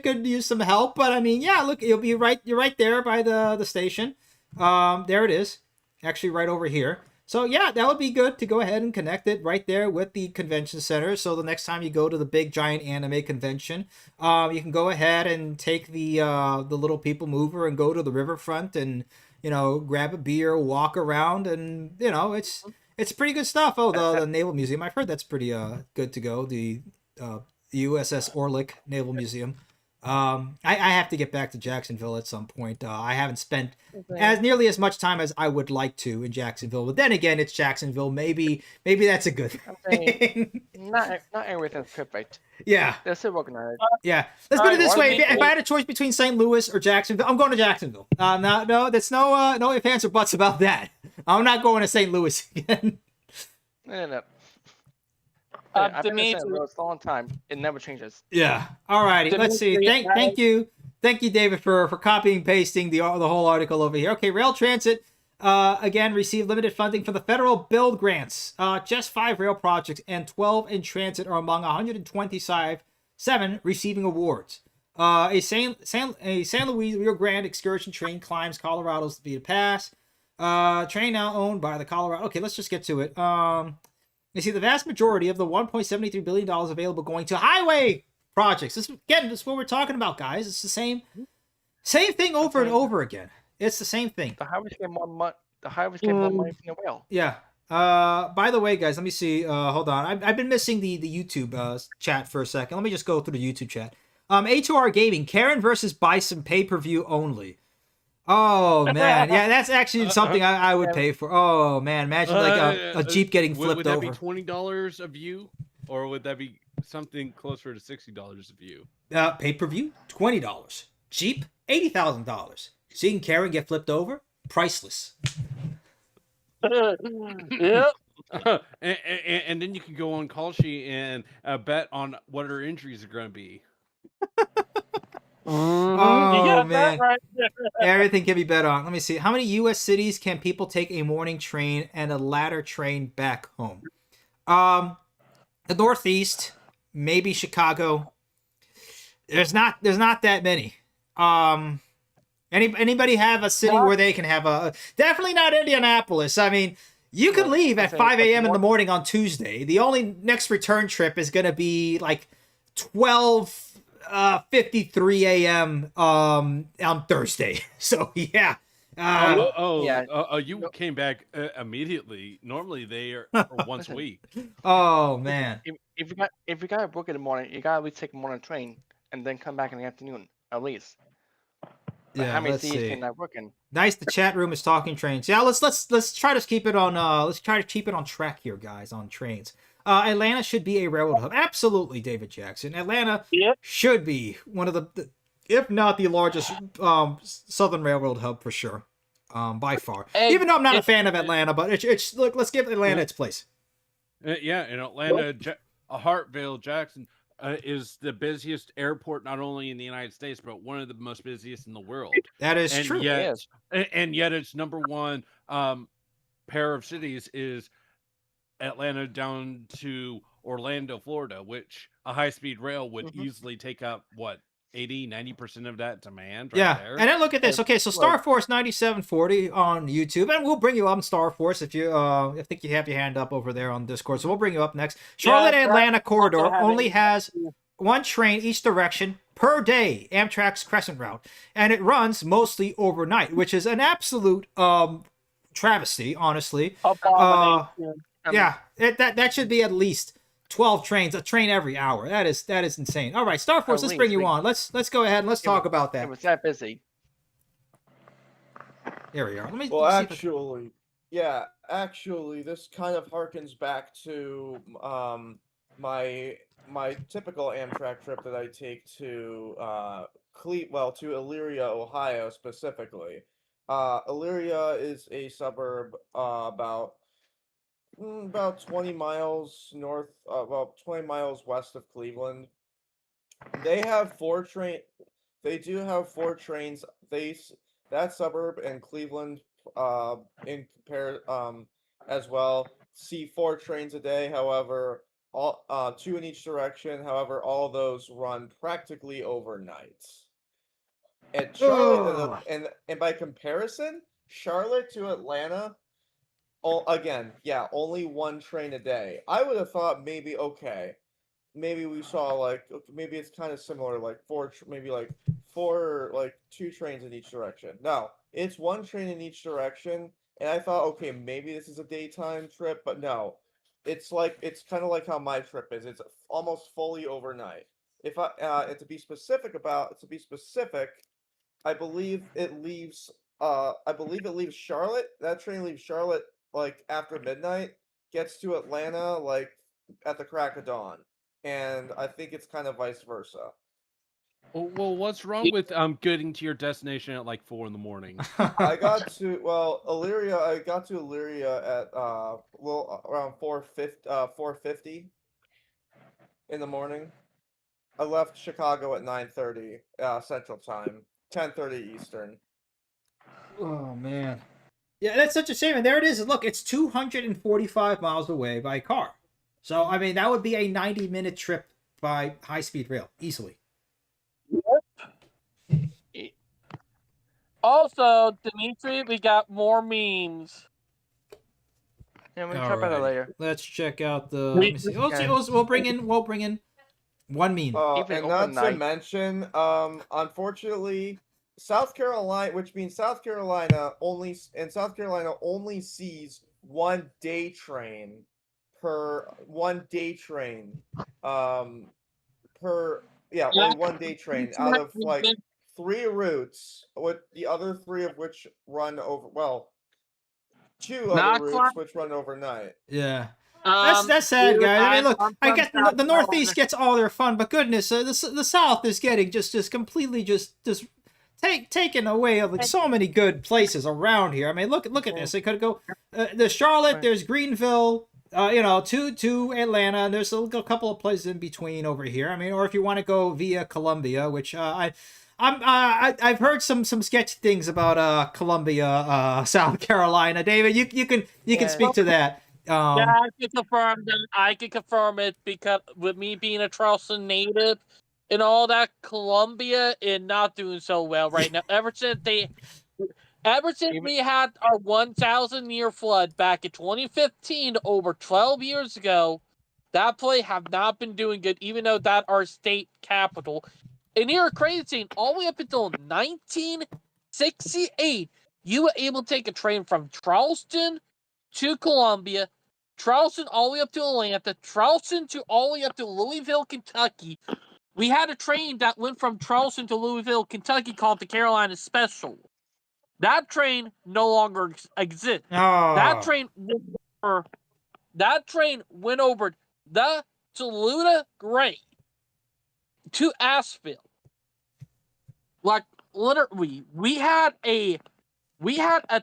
could use some help, but I mean look, you're right there by the station. There it is. Actually right over here. So yeah, that would be good to go ahead and connect it right there with the convention center. So the next time you go to the big giant anime convention, you can go ahead and take the little people mover and go to the riverfront and grab a beer, walk around, and it's pretty good stuff. Oh, the Naval Museum, I've heard that's pretty good to go. The USS Orlick Naval Museum. I have to get back to Jacksonville at some point. I haven't spent nearly as much time as I would like to in Jacksonville, but then again, it's Jacksonville. Maybe that's a good thing. Not everything's perfect. Yeah, they're still working on it. Yeah, let's put it this way: if I had a choice between St. Louis or Jacksonville, I'm going to Jacksonville. No, there's no ifs, ands, or buts about that. I'm not going to St. Louis again. No. I've been in St. Louis a long time. It never changes. Yeah. All righty. Let's see. Thank you, David, for copying and pasting the whole article over here. Okay, rail transit again received limited funding for the federal build grants. Just 5 rail projects and 12 in transit are among 127 receiving awards. A San Luis Rio Grande excursion train climbs Colorado's Vita Pass. Train now owned by the Colorado. Okay, let's just get to it. You see, the vast majority of the $1.73 billion available going to highway projects. This is what we're talking about, guys. It's the same thing over and over again. It's the same thing. The highways get more money. From the rail. Yeah. By the way, guys, let me see. Hold on. I've been missing the YouTube chat for a second. Let me just go through the YouTube chat. A2R Gaming, Karen versus Bison pay-per-view only. Oh man, yeah, that's actually something I would pay for. Oh man, imagine like a Jeep getting flipped would that over. Be $20 a view, or would that be something closer to $60 a view? Pay-per-view, $20. Jeep, $80,000. Seeing Karen get flipped over, priceless. Yeah. And then you can go on Kalshi and bet on what her injuries are going to be. Oh man, right. Everything can be bet on. Let me see. How many U.S. cities can people take a morning train and a ladder train back home? The Northeast, maybe Chicago. There's not that many. Anybody have a city where they can have a? Definitely not Indianapolis. I mean, you could leave at 5 a.m. in the morning on Tuesday. The only next return trip is going to be like 12:53 a.m. On Thursday. So yeah. You came back immediately. Normally they are once a week. Oh man! If you got to book in the morning, you gotta at least take a morning train and then come back in the afternoon at least. But Yeah, how many let's cities see. can that work in? Nice. The chat room is talking trains. Yeah, let's try to keep it on. Let's try to keep it on track here, guys. On trains. Atlanta should be a railroad hub. Absolutely, David Jackson. Atlanta should be one of the, if not the largest, Southern Railroad hub for sure. By far. Even though I'm not a fan of Atlanta, but it's look. Let's give Atlanta its place. Yeah, in Atlanta, Hartville, Jackson is the busiest airport not only in the United States but one of the most busiest in the world. That is true. And yet its number one pair of cities is Atlanta down to Orlando, Florida, which a high-speed rail would easily take up, 80-90% of that demand right there. And then look at this. Okay, so Star Force 9740 on YouTube, and we'll bring you up in Star Force if you I think you have your hand up over there on Discord, so we'll bring you up next. Charlotte Atlanta corridor only has one train each direction per day, Amtrak's Crescent Route, and it runs mostly overnight, which is an absolute travesty, honestly. Yeah, that should be at least 12 trains, a train every hour. That is insane. All right, Star Force, let's bring you on. Let's go ahead and let's talk about that. It was that busy. Here we are. Actually, this kind of harkens back to my typical Amtrak trip that I take to to Elyria, Ohio specifically. Elyria is a suburb about 20 miles north, about 20 miles west of Cleveland. They have They do have 4 trains. That suburb and Cleveland, in as well, see 4 trains a day. However, all 2 in each direction. However, all of those run practically overnight. And Charlotte, and by comparison, Charlotte to Atlanta. Only 1 train a day. I would have thought maybe we saw maybe it's kind of similar, like 4, maybe like 2 trains in each direction. No, it's 1 train in each direction, and I thought, okay, maybe this is a daytime trip, but no, it's kind of like how my trip is. It's almost fully overnight. And to be specific, I believe it leaves Charlotte. That train leaves Charlotte after midnight, gets to Atlanta at the crack of dawn, and I think it's kind of vice versa. Well, what's wrong with getting to your destination at 4 in the morning? I got to Elyria at around 4:50 in the morning. I left Chicago at 9:30 Central Time, 10:30 Eastern. Oh man. Yeah, that's such a shame. And there it is. Look, it's 245 miles away by car. So, I mean, that would be a 90-minute trip by high-speed rail, easily. Yep. Also, Dimitri, we got more memes. Yeah, we'll talk about that later. Let's check out the... Let me see. We'll bring in one meme. And not to mention, unfortunately... South Carolina only sees one day train only one day train out of 3 routes, with the other 3 of which run over 2 other routes which run overnight. Yeah. That's sad, guys. I mean, look, I get the Northeast gets all their fun, but goodness, the South is getting just completely just taken away of so many good places around here. I mean, look at this. They could go there's Charlotte, there's Greenville, to Atlanta, and there's a couple of places in between over here. I mean, or if you want to go via Columbia, which I've heard some sketchy things about Columbia, South Carolina. David, you can speak to that. I can confirm it because with me being a Charleston native, and all that, Colombia is not doing so well right now. Ever since we had our 1,000-year flood back in 2015, over 12 years ago, that play have not been doing good, even though that our state capital. And here, a crazy thing, all the way up until 1968, you were able to take a train from Charleston to Columbia, Charleston all the way up to Atlanta, Charleston to all the way up to Louisville, Kentucky. We had a train that went from Charleston to Louisville, Kentucky called the Carolina Special. That train no longer exists. Oh. That train went over the Saluda Grade to Asheville. Like, literally, we had a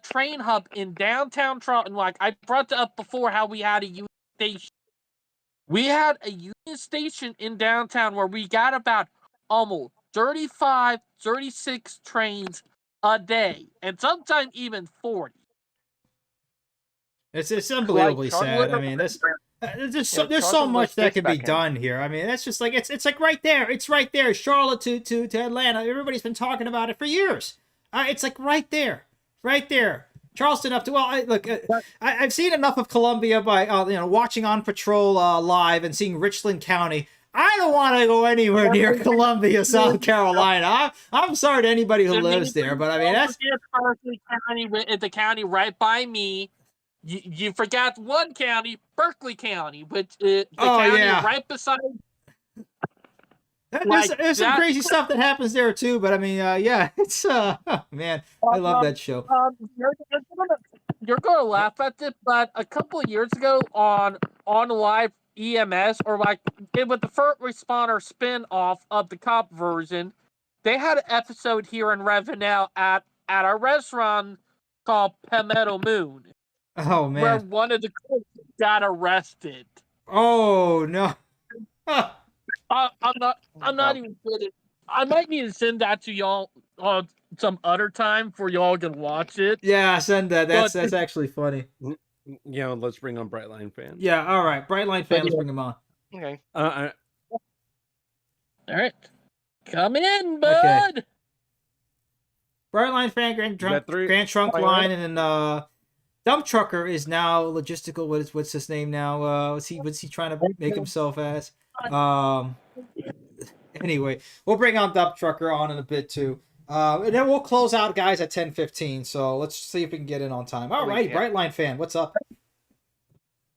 train hub in downtown Charleston. Like, I brought up before how we had a Union Station. We had a Union Station in downtown where we got about almost 35, 36 trains a day, and sometimes even 40. It's unbelievably sad. I mean, there's so much that can be done here. I mean, that's just like it's like right there. It's right there. Charlotte to Atlanta. Everybody's been talking about it for years. It's like right there. Charleston up to I've seen enough of Columbia by watching On Patrol live and seeing Richland County. I don't want to go anywhere near Columbia, South Carolina. I'm sorry to anybody who lives there, but I mean that's the county right by me. You forgot one county, Berkeley County, which the county right beside. There's some crazy stuff that happens there too, but I mean, it's man, I love that show. You're gonna laugh at this, but a couple of years ago on live EMS, or like it was the first responder spin-off of the cop version, they had an episode here in Ravenel at our restaurant called Palmetto Moon. Oh man, where one of the cooks got arrested. Oh no. I'm not even kidding. I might need to send that to y'all some other time for y'all can watch it. Yeah, send that. That's actually funny. Yeah, let's bring on Brightline Fan. Yeah, all right. Brightline Fan, let's bring him on. Okay. All right. Come in, bud. Okay. Brightline Fan, Grand Trunk Line, and then Dump Trucker is now logistical. What's his name now? What's he trying to make himself as? Anyway, we'll bring on Dump Trucker on in a bit too. And then we'll close out, guys, at 10:15. So let's see if we can get in on time. All right, Brightline Fan, what's up?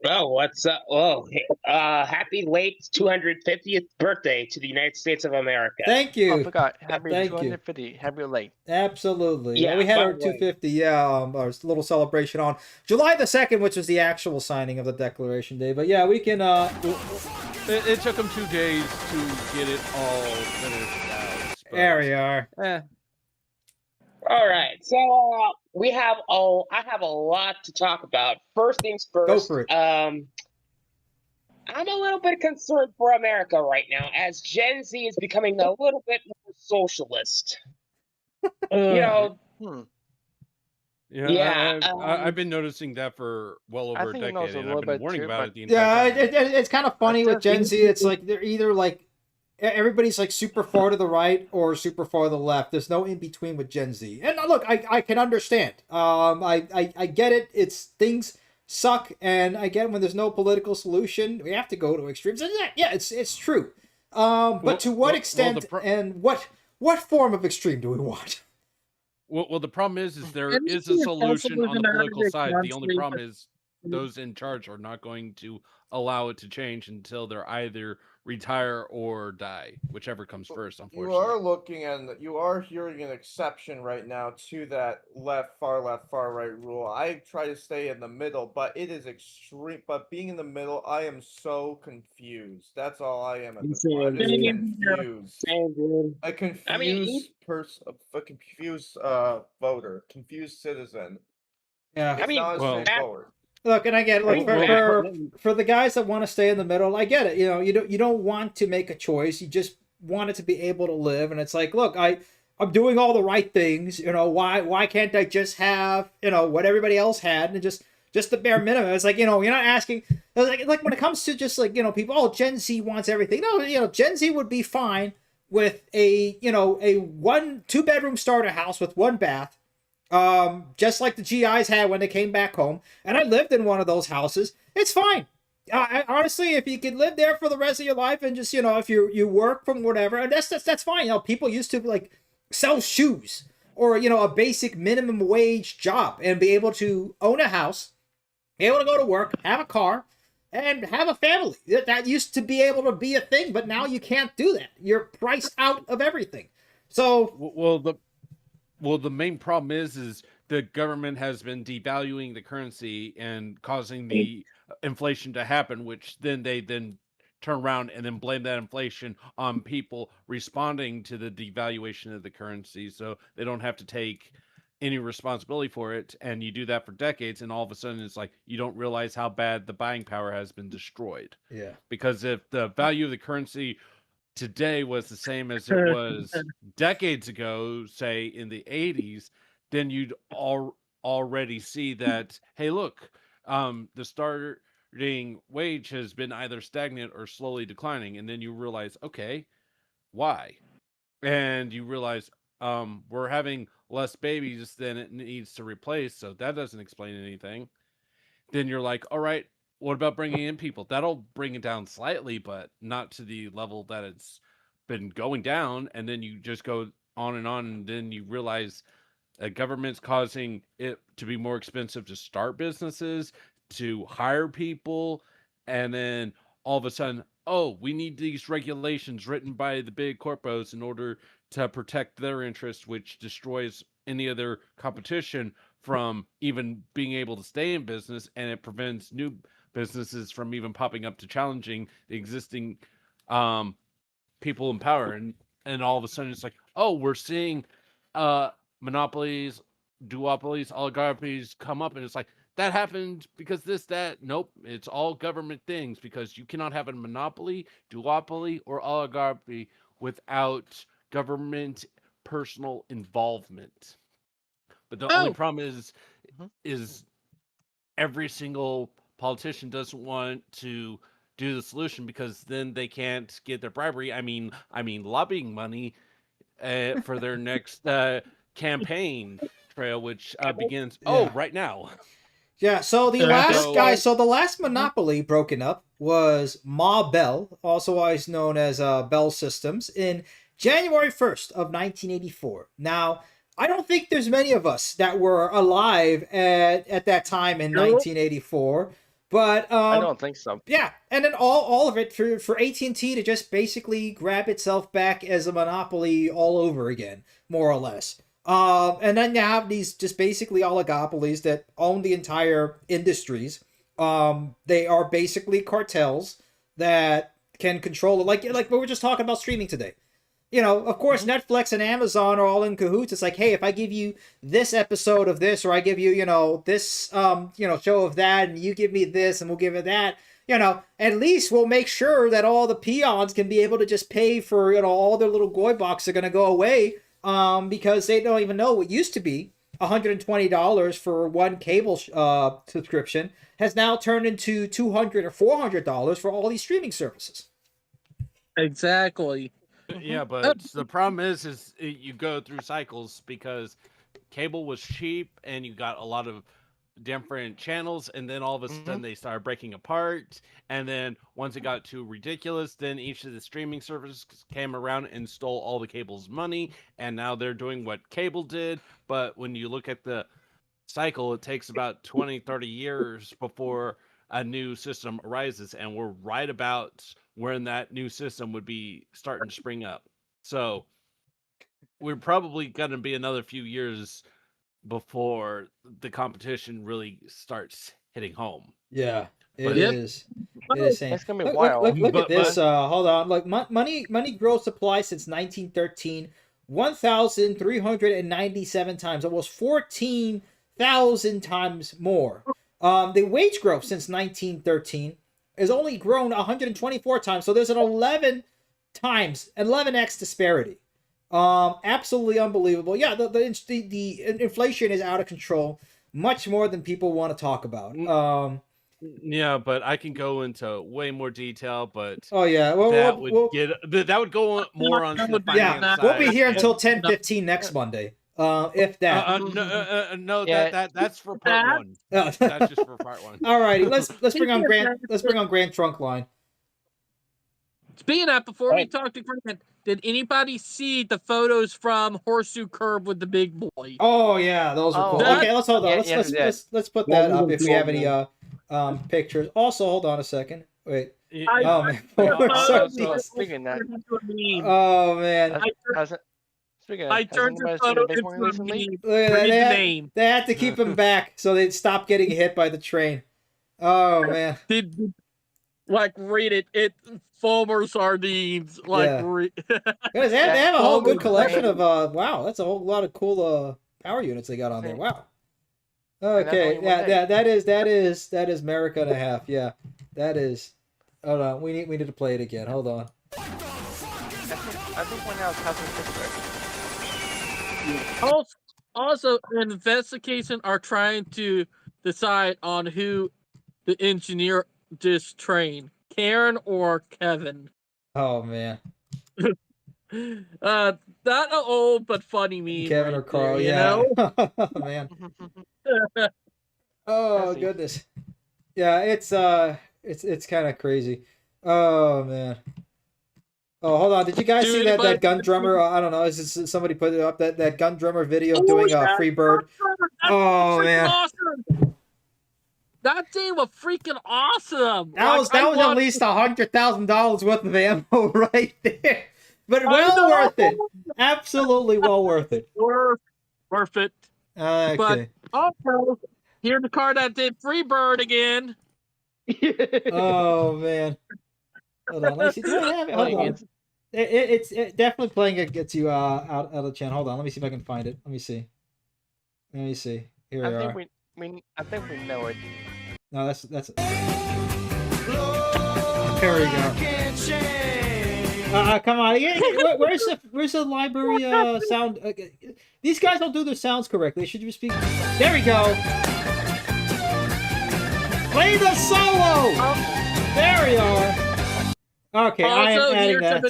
Oh, what's up? Oh, happy late 250th birthday to the United States of America. Thank you. I forgot. Happy 250. Happy late. Absolutely. Yeah, we had our 250. Yeah, our little celebration on July the 2nd, which was the actual signing of the Declaration Day. But yeah, we can. It took them 2 days to get it all finished out. There we are. All right, so I have a lot to talk about. First things first. Go for it. I'm a little bit concerned for America right now, as Gen Z is becoming a little bit more socialist. Yeah, I've been noticing that for well over a decade, and I've been warning about it the entire time. It's kind of funny with Gen Z. It's like they're either like everybody's like super far to the right or super far to the left. There's no in between with Gen Z. And look, I can understand. I get it. It's things suck, and I get when there's no political solution, we have to go to extremes. And it's true. But to what extent and what form of extreme do we want? Well, the problem is there is a solution on the political side. The only problem is those in charge are not going to allow it to change until they're either retire or die, whichever comes first, unfortunately. You are hearing an exception right now to that far left, far right rule. I try to stay in the middle, but it is extreme. But being in the middle, I am so confused. That's all I am at this point. I'm just confused. A confused voter, confused citizen. Yeah, it's not as straightforward. Look, and I get it. For the guys that want to stay in the middle, I get it. You don't want to make a choice. You just want it to be able to live. And it's like, look, I'm doing all the right things. Why can't I just have what everybody else had and just the bare minimum? It's like you're not asking. Like when it comes to just like people, Gen Z wants everything. No, Gen Z would be fine with a two bedroom starter house with one bath, just like the GIs had when they came back home. And I lived in one of those houses. It's fine. Honestly, if you could live there for the rest of your life and just, if you work from whatever, and that's fine. People used to like sell shoes or, a basic minimum wage job and be able to own a house, be able to go to work, have a car, and have a family. That used to be able to be a thing, but now you can't do that. You're priced out of everything. So, well, the main problem is the government has been devaluing the currency and causing the inflation to happen, which then they turn around and then blame that inflation on people responding to the devaluation of the currency, so they don't have to take any responsibility for it. And you do that for decades, and all of a sudden it's like you don't realize how bad the buying power has been destroyed. Yeah. Because if the value of the currency today was the same as it was decades ago, say in the 80s, then you'd already see that, hey, look, the starting wage has been either stagnant or slowly declining. And then you realize, okay, why? And you realize we're having less babies than it needs to replace, so that doesn't explain anything. Then you're like, all right, what about bringing in people? That'll bring it down slightly, but not to the level that it's been going down. And then you just go on, and then you realize government's causing it to be more expensive to start businesses, to hire people, and then all of a sudden, oh, we need these regulations written by the big corporates in order to protect their interests, which destroys any other competition from even being able to stay in business, and it prevents new businesses from even popping up to challenging the existing people in power. And all of a sudden it's like, oh, we're seeing monopolies, duopolies, oligarchies come up, and it's like, that happened because this, that. Nope, it's all government things, because you cannot have a monopoly, duopoly, or oligarchy without government personal involvement. But the only problem is every single politician doesn't want to do the solution, because then they can't get their bribery. I mean lobbying money for their next campaign trail, which begins right now. Yeah, so the last monopoly broken up was Ma Bell, also always known as Bell Systems, in January 1st of 1984. Now, I don't think there's many of us that were alive at that time in 1984, but I don't think so. Yeah, and then all of it for AT&T to just basically grab itself back as a monopoly all over again, more or less. And then you have these just basically oligopolies that own the entire industries. They are basically cartels that can control it. Like we were just talking about streaming today. Of course, Netflix and Amazon are all in cahoots. It's like, hey, if I give you this episode of this, or I give you, this, show of that, and you give me this, and we'll give it that, at least we'll make sure that all the peons can be able to just pay for, all their little goy bucks are going to go away, because they don't even know what used to be $120 for one cable subscription has now turned into $200 or $400 for all these streaming services. Exactly. Yeah, but the problem is you go through cycles, because cable was cheap and you got a lot of different channels, and then all of a sudden they started breaking apart, and then once it got too ridiculous, then each of the streaming services came around and stole all the cable's money, and now they're doing what cable did. But when you look at the cycle, it takes about 20-30 years before a new system arises, and we're right about when that new system would be starting to spring up. So we're probably going to be another few years before the competition really starts hitting home. Yeah, it is. It is insane. It's gonna be wild. Look at this. Hold on. Like money growth supply since 1913, 1,397 times, almost 14,000 times more. The wage growth since 1913 has only grown 124 times, so there's an 11x disparity. Absolutely unbelievable. Yeah, the inflation is out of control, much more than people want to talk about. Yeah, but I can go into way more detail. But Oh yeah, well, that would go more on the finance we'll be side, here until and- 10:15 next Monday. If that. No, Yeah. that's for part one. That's just for part one. Alrighty, let's bring on Grand Trunk Line. Speaking of that, before we talk to Grant, did anybody see the photos from Horseshoe Curve with the big boy? Oh yeah, those are cool. Okay, let's hold on. Let's put that up if we have any pictures. Also, hold on a second. Wait. Oh man. Speaking of that. Oh man. Speaking I turned the photo into a recently. meme. Look at that. Read the name. They had to keep him back so they'd stop getting hit by the train. Oh man. Like read it. It Fulmer sardines. Like yeah. Guys, they have a whole good collection of wow, that's a whole lot of cool power units they got on there. Wow. Okay, yeah, that is America and a half. Yeah. That is. Hold on, we need to play it again. Hold on. I think when I was having Also, investigation are trying to decide on who the engineer this train, Karen or Kevin. Oh man. Not an old but funny meme. Kevin or Carl, there, yeah. You know? Man. Oh goodness. Yeah, it's kind of crazy. Oh man. Oh, hold on. Did you guys see that gun drummer? I don't know. Is this, somebody put it up that gun drummer video doing Free Bird? Oh man. Awesome. That thing was freaking awesome. That was at least $100,000 worth of ammo right there. But well worth it. Absolutely well worth it. Worth it. Okay. But also, here's the car that did Free Bird again. Oh man. Hold on. Let me see. Do I have it? Hold on. It's definitely playing it gets you out of the channel. Hold on. Let me see if I can find it. Let me see. Here we are. I think we know it. No, that's it. There we go. Come on. Where's the library sound? These guys don't do their sounds correctly. Should you speak? There we go. Play the solo. There we are. Okay, I am adding that.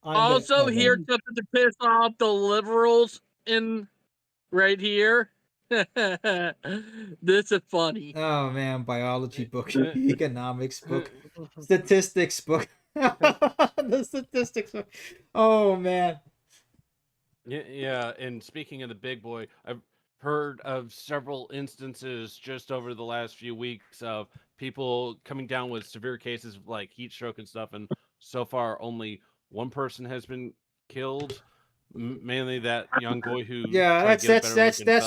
Also, here to piss off the liberals in right here. This is funny. Oh man, biology book, economics book, statistics book, the statistics book. Oh man. Yeah, and speaking of the big boy, I've heard of several instances just over the last few weeks of people coming down with severe cases of like heat stroke and stuff, and so far only one person has been killed. Mainly that young boy who that's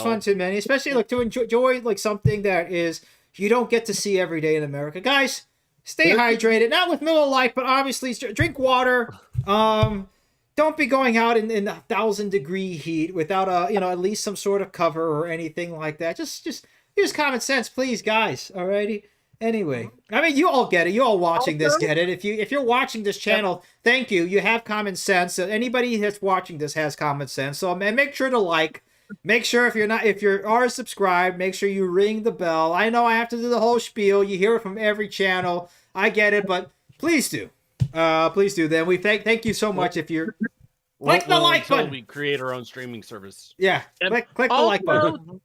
one too many, especially like to enjoy like something that is you don't get to see every day in America. Guys, stay hydrated, not with Miller Lite, but obviously drink water. Don't be going out in 1,000-degree heat without at least some sort of cover or anything like that. Just use common sense, please, guys. Alrighty. Anyway, I mean, you all get it. You all watching this get it. If you're watching this channel, thank you. You have common sense. So anybody that's watching this has common sense. So man, make sure to like. Make sure if you are subscribed, make sure you ring the bell. I know I have to do the whole spiel. You hear it from every channel. I get it, but please do. Please do. Then we thank you so much if you're click the like button. We create our own streaming service. Yeah, click the like button.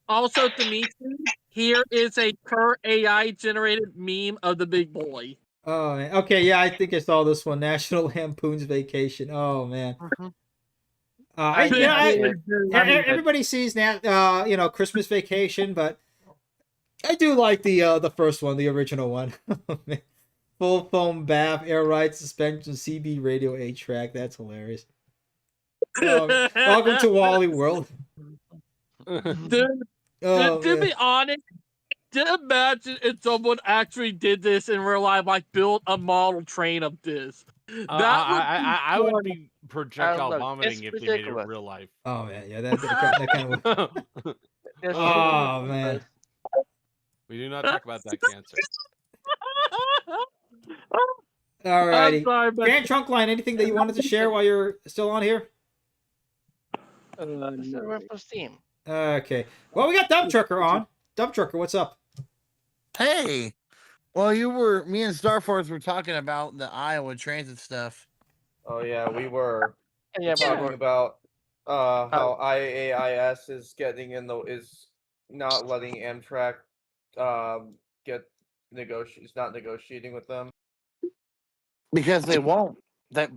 Also, Dimitri, here is a per AI generated meme of the big boy. Oh man. Okay, yeah, I think I saw this one. National Lampoon's Vacation. Oh man. Everybody sees that Christmas Vacation, but I do like the first one, the original one. Full foam bath, air ride suspension, CB radio 8-track. That's hilarious. Welcome to Wally World. To be honest, just imagine if someone actually did this in real life, like built a model train of this. I would be projectile vomiting if they made it in real life. Oh man, yeah, that kind of. Oh man. We do not talk about that cancer. Alrighty. Grand Trunk Line, anything that you wanted to share while you're still on here? No. Okay. Well, we got Dump Trucker on. Dump Trucker, what's up? Hey, me and Starforce were talking about the Iowa transit stuff. Oh yeah, we were. Yeah, We're we talking were. about how IAIS is not letting Amtrak get is not negotiating with them. Because they won't. They're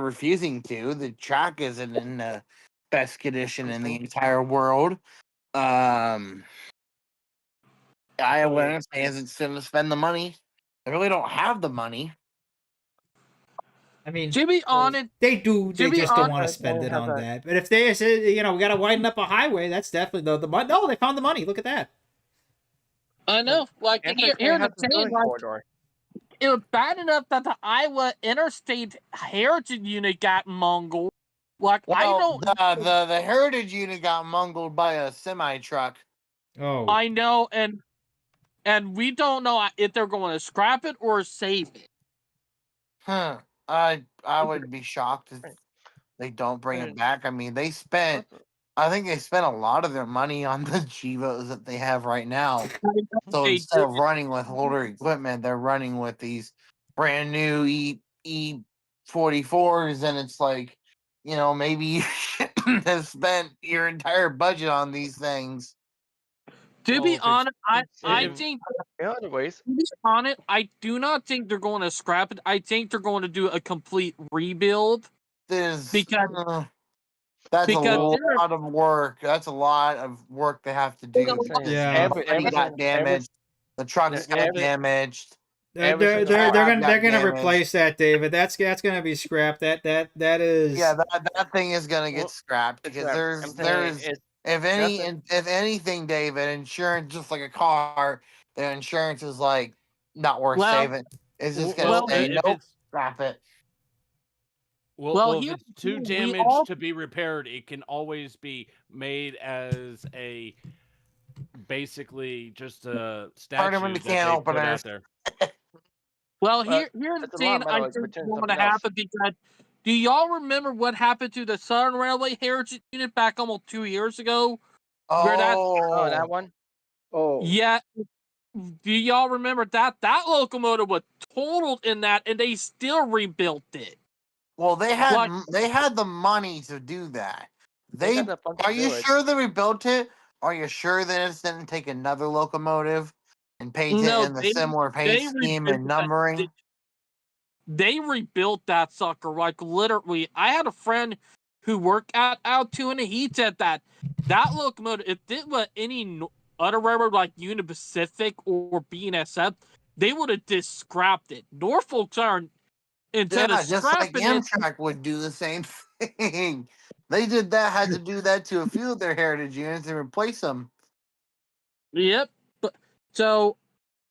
refusing to. The track isn't in the best condition in the entire world. Iowa hasn't going to spend the money. They really don't have the money. I mean, to be honest, they do. They just don't want to honest, spend they it have on that. that. But if they say, we got to widen up a highway, that's definitely the money. No, they found the money. Look at that. I know. Like Amtrak here in has the the thing, building like, corridor. it was bad enough that the Iowa Interstate Heritage Unit got mongled. Like I Well, don't. the heritage unit got mungled by a semi truck. Oh, I know, and we don't know if they're going to scrap it or save it. Huh. I would be shocked if they don't bring it back. I mean, I think they spent a lot of their money on the Chivos that they have right now. So They instead of did. running with older equipment, they're running with these brand new E44s, and it's like, maybe you shouldn't have spent your entire budget on these things. To be honest, I think in other ways. To be honest, I do not think they're going to scrap it. I think they're going to do a complete rebuild. That's because a lot of work. That's a lot of work they have to do. Yeah. Everything got damaged. The trucks got damaged. They're gonna replace that, David. That's gonna be scrapped. That is. Yeah, that thing is gonna get scrapped because if anything, David, insurance, just like a car, the insurance is like not worth saving. It's just gonna say nope, scrap it. Well, if it's too damaged to be repaired, it can always be made as a basically just a statue that they put out there. Well, here's the thing I think is going to happen because do y'all remember what happened to the Southern Railway Heritage Unit back almost 2 years ago? Oh, that one? Oh. Yeah. Do y'all remember that? That locomotive was totaled in that, and they still rebuilt it. Well, they had the money to do that. Are you sure they rebuilt it? Are you sure they just didn't take another locomotive and paint it in the similar paint scheme and numbering? They rebuilt that sucker, like literally. I had a friend who worked at Altoona. He said that locomotive, if it was any other railroad like Union Pacific or BNSF, they would have just scrapped it. Norfolk Southern, instead of just like scrapping Amtrak would do the same thing. They had to do that to a few of their heritage units and replace them. Yep. So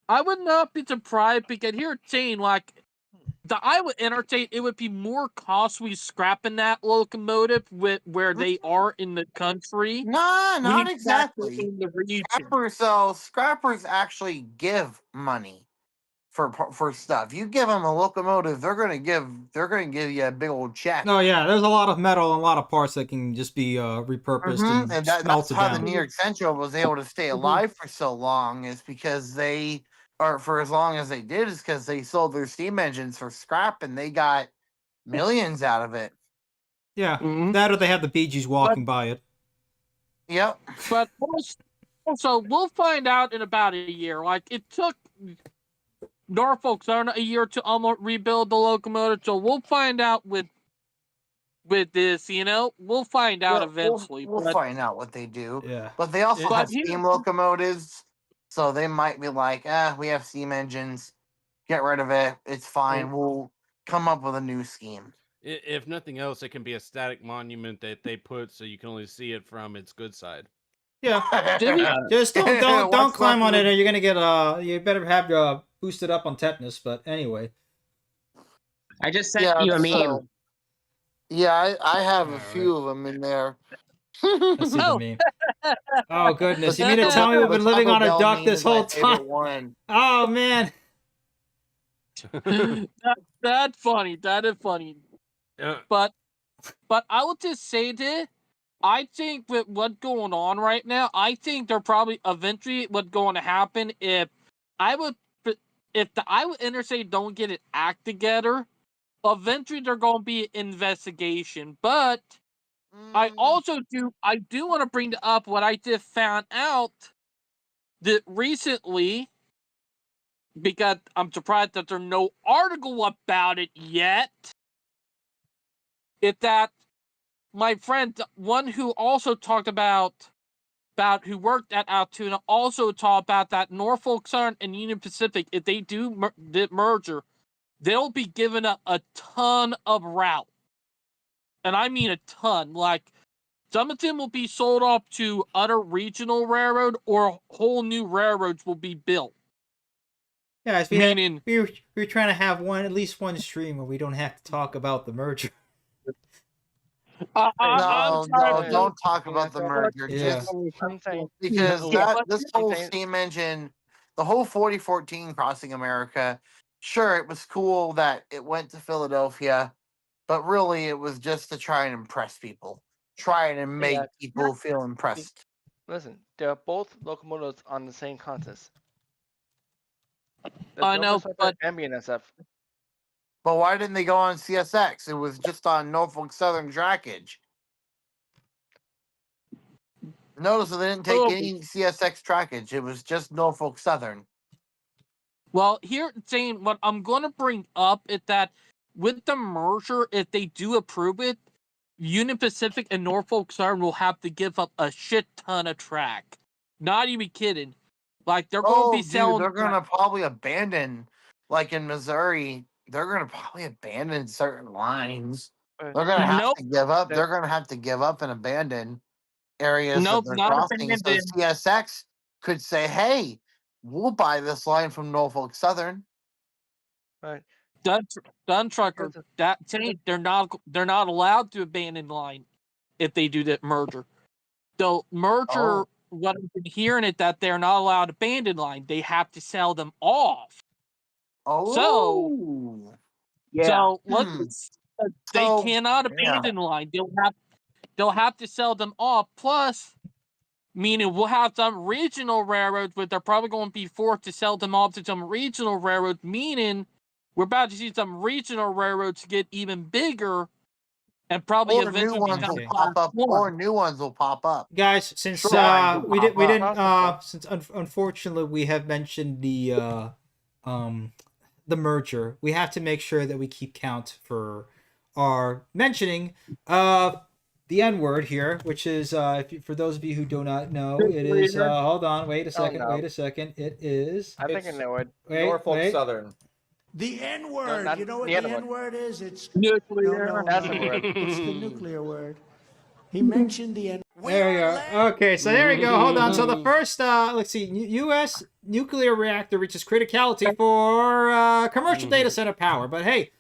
I would not be surprised because here it's saying like the Iowa Interstate, it would be more costly scrapping that locomotive with where they are in the country. No, not exactly. In the region. Scrappers actually give money for stuff. You give them a locomotive, they're gonna give you a big old check. No, yeah, there's a lot of metal and a lot of parts that can just be repurposed and that's melted how down. the New York Central was able to stay alive for so long, is because for as long as they did, is because they sold their steam engines for scrap and they got millions out of it. Yeah, that or they have the Bee Gees walking by it. Yep. But also, we'll find out in about a year. Like, it took Norfolk Southern a year to almost rebuild the locomotive, so we'll find out with this, we'll find out eventually. We'll find out what they do. Yeah. But they also have steam locomotives, so they might be like, we have steam engines, get rid of it, it's fine, we'll come up with a new scheme. If nothing else, it can be a static monument that they put so you can only see it from its good side. Yeah. Just don't climb on it, or you're gonna get you better have boosted up on tetanus. But anyway, I just sent you a meme. Yeah, I have a few of them in there. Let's see the meme. Oh goodness! You mean to tell me we've been living on a duck this whole time? Oh man. That's funny. That is funny. But I would just say this: I think with what's going on right now, I think they're probably eventually what's going to happen if the Iowa Interstate don't get its act together. Eventually, there's going to be an investigation, but I do want to bring up what I just found out that recently, because I'm surprised that there's no article about it yet. It's that my friend, one who also talked about who worked at Altoona, also talked about that Norfolk Southern and Union Pacific, if they do the merger, they'll be giving up a ton of route. And I mean a ton. Like, some of them will be sold off to other regional railroad, or whole new railroads will be built. Yeah, we're trying to have at least one stream where we don't have to talk about the merger. No, don't talk about the merger. Just because this whole steam engine, the whole 4014 crossing America, sure, it was cool that it went to Philadelphia, but really it was just to try and impress people, trying to make people feel impressed. Listen, they're both locomotives on the same consist. I know, but NSF. But why didn't they go on CSX? It was just on Norfolk Southern trackage. Notice that they didn't take any CSX trackage. It was just Norfolk Southern. Well, here, Zane, what I'm going to bring up is that with the merger, if they do approve it, Union Pacific and Norfolk Southern will have to give up a shit ton of track. Not even kidding. Like, they're going to be selling... They're going to probably abandon, like in Missouri, they're going to probably abandon certain lines. They're going to have to give up. They're going to have to give up and abandon areas that they're crossing. So CSX could say, hey, we'll buy this line from Norfolk Southern. Right. Done trucker. They're not allowed to abandon line if they do that merger. The merger, what I've been hearing is that they're not allowed to abandon line. They have to sell them off. So they cannot abandon line. They'll have to sell them off. Plus, meaning we'll have some regional railroads, but they're probably going to be forced to sell them off to some regional railroads, meaning we're about to see some regional railroads get even bigger and probably eventually new ones will pop up. Or new ones will pop up. Guys, since unfortunately we have mentioned the merger, we have to make sure that we keep count for our mentioning the N-word here, which is, for those of you who do not know, it is, hold on, wait a second, it is... I think I know it. Norfolk Southern. The N-word. No, you know what the the N-word. N-word is? It's nuclear. That's the word. It's the nuclear word. He mentioned the N-word. There you go. Okay, so there you go. Hold on. So the first, let's see, U.S. nuclear reactor reaches criticality for commercial data center power. But hey,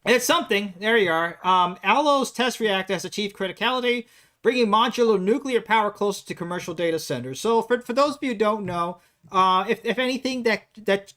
it's something. There you are. Allo's test reactor has achieved criticality, bringing modular nuclear power closer to commercial data centers. So for those of you who don't know, if anything that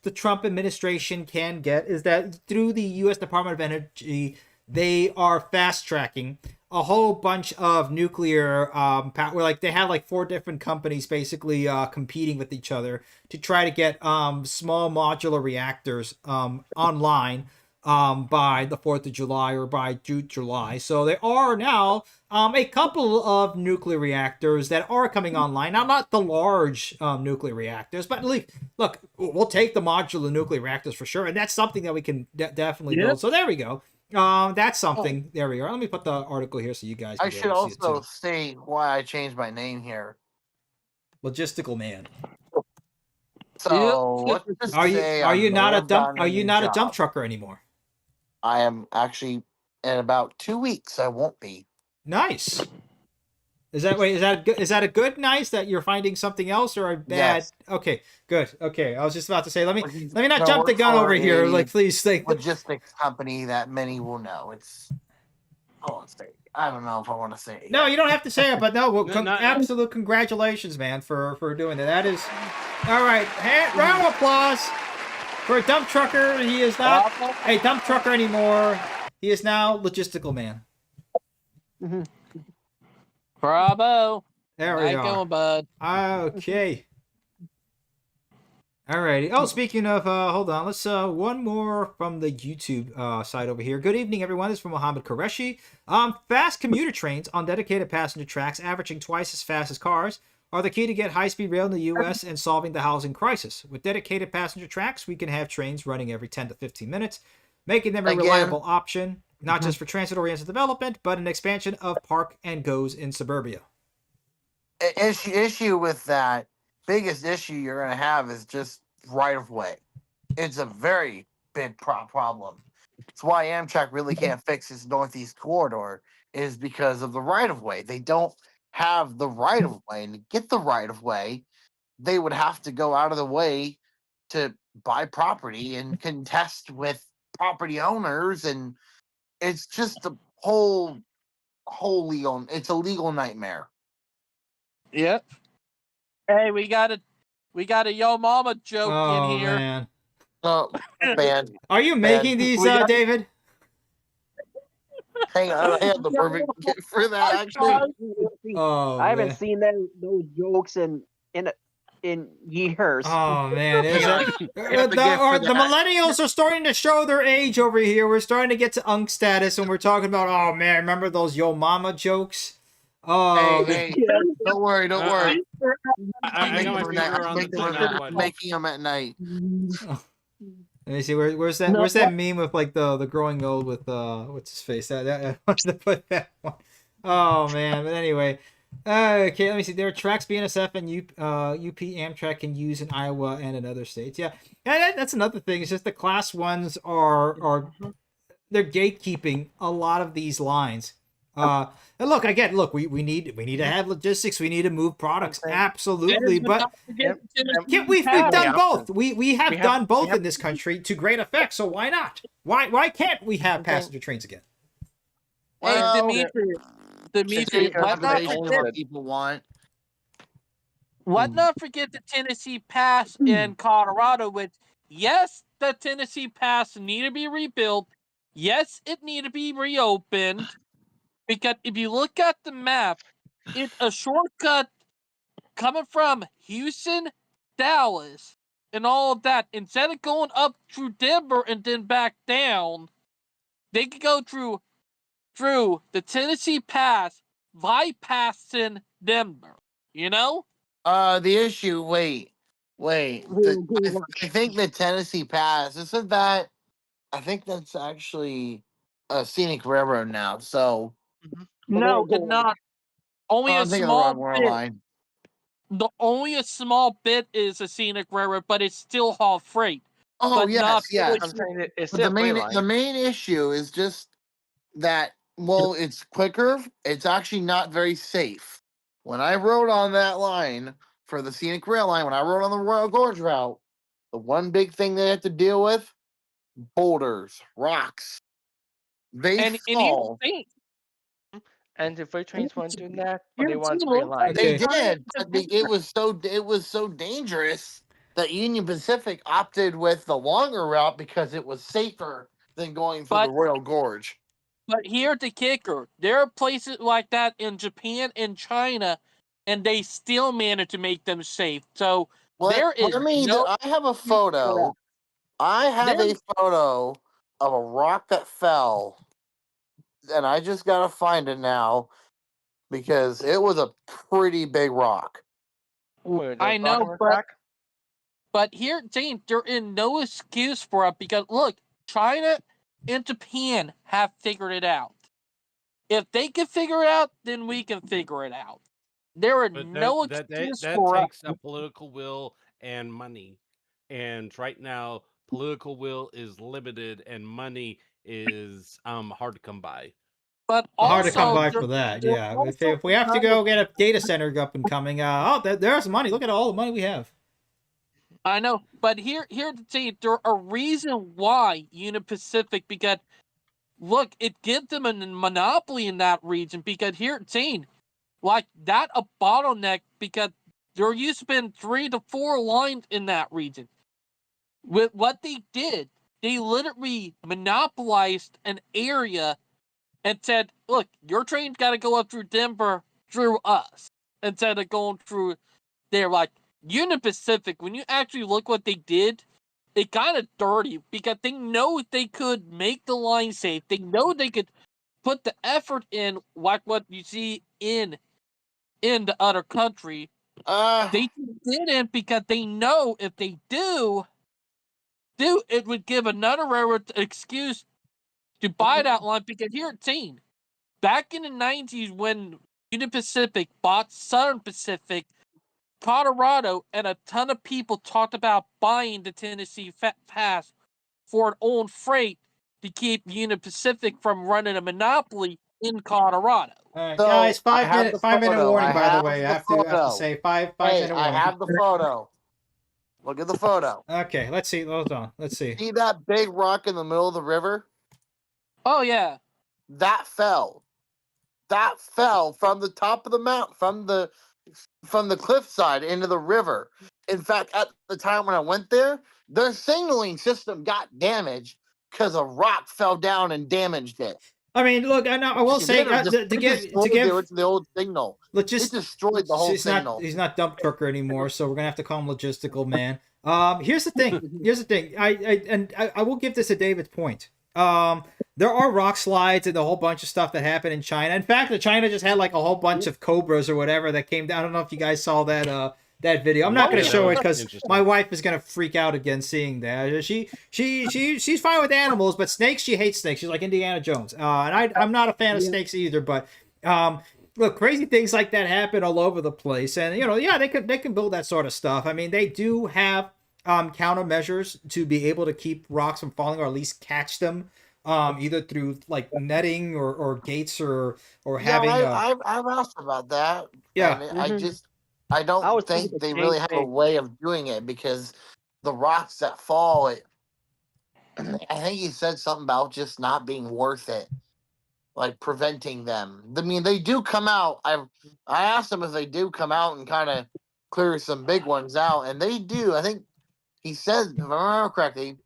the Trump administration can get is that through the U.S. Department of Energy, they are fast tracking a whole bunch of nuclear power. Like they have like 4 different companies basically competing with each other to try to get small modular reactors online by the 4th of July or by July. So there are now a couple of nuclear reactors that are coming online. Now, not the large nuclear reactors, but look, we'll take the modular nuclear reactors for sure. And that's something that we can definitely build. So there we go. That's something. There we are. Let me put the article here so you guys can I should also state why I changed my name here. Logistical man. So are you not a dump trucker anymore? I am actually, in about 2 weeks, I won't be. Nice. Is that a good nice that you're finding something else or a bad? Yes. Okay, good. Okay, I was just about to say, let me not jump the gun over here. Like, please, logistics company that many will know. I don't know if I want to say it. No, you don't have to say it, but no, absolute congratulations, man, for doing that. That is all right. Round of applause for a dump trucker. He is not a dump trucker anymore. He is now logistical man. Bravo. There we Nice are. going, bud. Okay. Alrighty. Oh, speaking of, hold on. Let's one more from the YouTube side over here. Good evening, everyone. This is from Mohammed Qureshi. Fast commuter trains on dedicated passenger tracks, averaging twice as fast as cars, are the key to get high-speed rail in the U.S. and solving the housing crisis. With dedicated passenger tracks, we can have trains running every 10 to 15 minutes, making them a reliable option, not just for transit-oriented development, but an expansion of park and goes in suburbia. Issue with that, biggest issue you're going to have is just right of way. It's a very big problem. It's why Amtrak really can't fix its Northeast corridor, is because of the right of way. They don't have the right of way, and to get the right of way, they would have to go out of the way to buy property and contest with property owners, and it's just a whole legal. It's a legal nightmare. Yep. Hey, we got a Yo Mama joke in here. Man. Oh man. Are you making these, David? Hang on, I have the perfect gift for that actually. I haven't seen those jokes in years. Oh man, is the millennials are starting to show their age over here. We're starting to get to unk status, and we're talking about, oh man, remember those Yo Mama jokes? Oh, hey, don't worry. I'm making them at night. Let me see. Where's that meme with like the growing old with what's his face? I wanted to put that one. Oh man, but anyway. Okay, let me see. There are tracks BNSF and UP Amtrak can use in Iowa and in other states. Yeah, that's another thing. It's just the class ones are they're gatekeeping a lot of these lines. And look, again, we need to have logistics. We need to move products, absolutely. But we've done both. We have done both in this country to great effect. So why not? Why can't we have passenger trains again? Well, hey, Dimitri, what not forget people want. What not forget the Tennessee Pass in Colorado, which yes, the Tennessee Pass need to be rebuilt. Yes, it need to be reopened. Because if you look at the map, it's a shortcut coming from Houston, Dallas, and all of that. Instead of going up through Denver and then back down, they could go through the Tennessee Pass, bypassing Denver. You know? The issue. Wait. I think the Tennessee Pass isn't that? I think that's actually a scenic railroad now. So. No, it's not. Only a small bit. Only a small bit is a scenic railroad, but it's still haul freight. Oh yes. The main issue is just that. Well, it's quicker. It's actually not very safe. When I rode on that line for the scenic rail line, when I rode on the Royal Gorge route, the one big thing they have to deal with: boulders, rocks. They fall. And the freight trains weren't doing that, but they wanted to realign. They did, but it was so dangerous that Union Pacific opted with the longer route because it was safer than going through the Royal Gorge. But here's the kicker: there are places like that in Japan and China, and they still manage to make them safe. So there is. I have a photo. I have a photo of a rock that fell. And I just gotta find it now because it was a pretty big rock. I know, but here, Jane, there is no excuse for it because look, China and Japan have figured it out. If they can figure it out, then we can figure it out. There are no excuses for that takes a political will and money, and right now, political will is limited and money is hard to come by. But hard to come by for that, yeah. If we have to go get a data center up and coming, there's money. Look at all the money we have. I know, but here to see, there are a reason why Union Pacific, because look, it gives them a monopoly in that region. Because here, seeing like that a bottleneck because there used to be 3 to 4 lines in that region. With what they did, they literally monopolized an area. And said, look, your train's got to go up through Denver through us instead of going through there. Like Union Pacific, when you actually look what they did, it kind of dirty because they know they could make the line safe. They know they could put the effort in, like what you see in the other country. They didn't because they know if they do, it would give another railroad excuse to buy that line. Because here at Teen, back in the 90s when Union Pacific bought Southern Pacific, Colorado and a ton of people talked about buying the Tennessee Pass for an old freight to keep Union Pacific from running a monopoly in Colorado. All right, guys, 5-minute warning. By the way, I have to say five minute warning. I have the photo. Look at the photo. Okay, let's see. Hold on. Let's see. See that big rock in the middle of the river? Oh yeah. That fell. That fell from the top of the mountain, from the cliffside into the river. In fact, at the time when I went there, their signaling system got damaged because a rock fell down and damaged it. I mean, look, I will say to give the old signal. It destroyed the whole signal. He's not dump trucker anymore, so we're gonna have to call him logistical man. Here's the thing. I will give this to David's point. There are rock slides and a whole bunch of stuff that happened in China. In fact, China just had like a whole bunch of cobras or whatever that came down. I don't know if you guys saw that video. I'm not going to show it because my wife is going to freak out again seeing that. She's fine with animals, but snakes, she hates snakes. She's like Indiana Jones. And I'm not a fan of snakes either, but look, crazy things like that happen all over the place. And, they can build that sort of stuff. I mean, they do have countermeasures to be able to keep rocks from falling or at least catch them. Either through like netting or gates or having. I've asked about that. Yeah, I don't think they really have a way of doing it because the rocks that fall. I think he said something about just not being worth it, like preventing them. I mean, they do come out. I asked them if they do come out and kind of clear some big ones out, and they do. I think he said, if I remember correctly,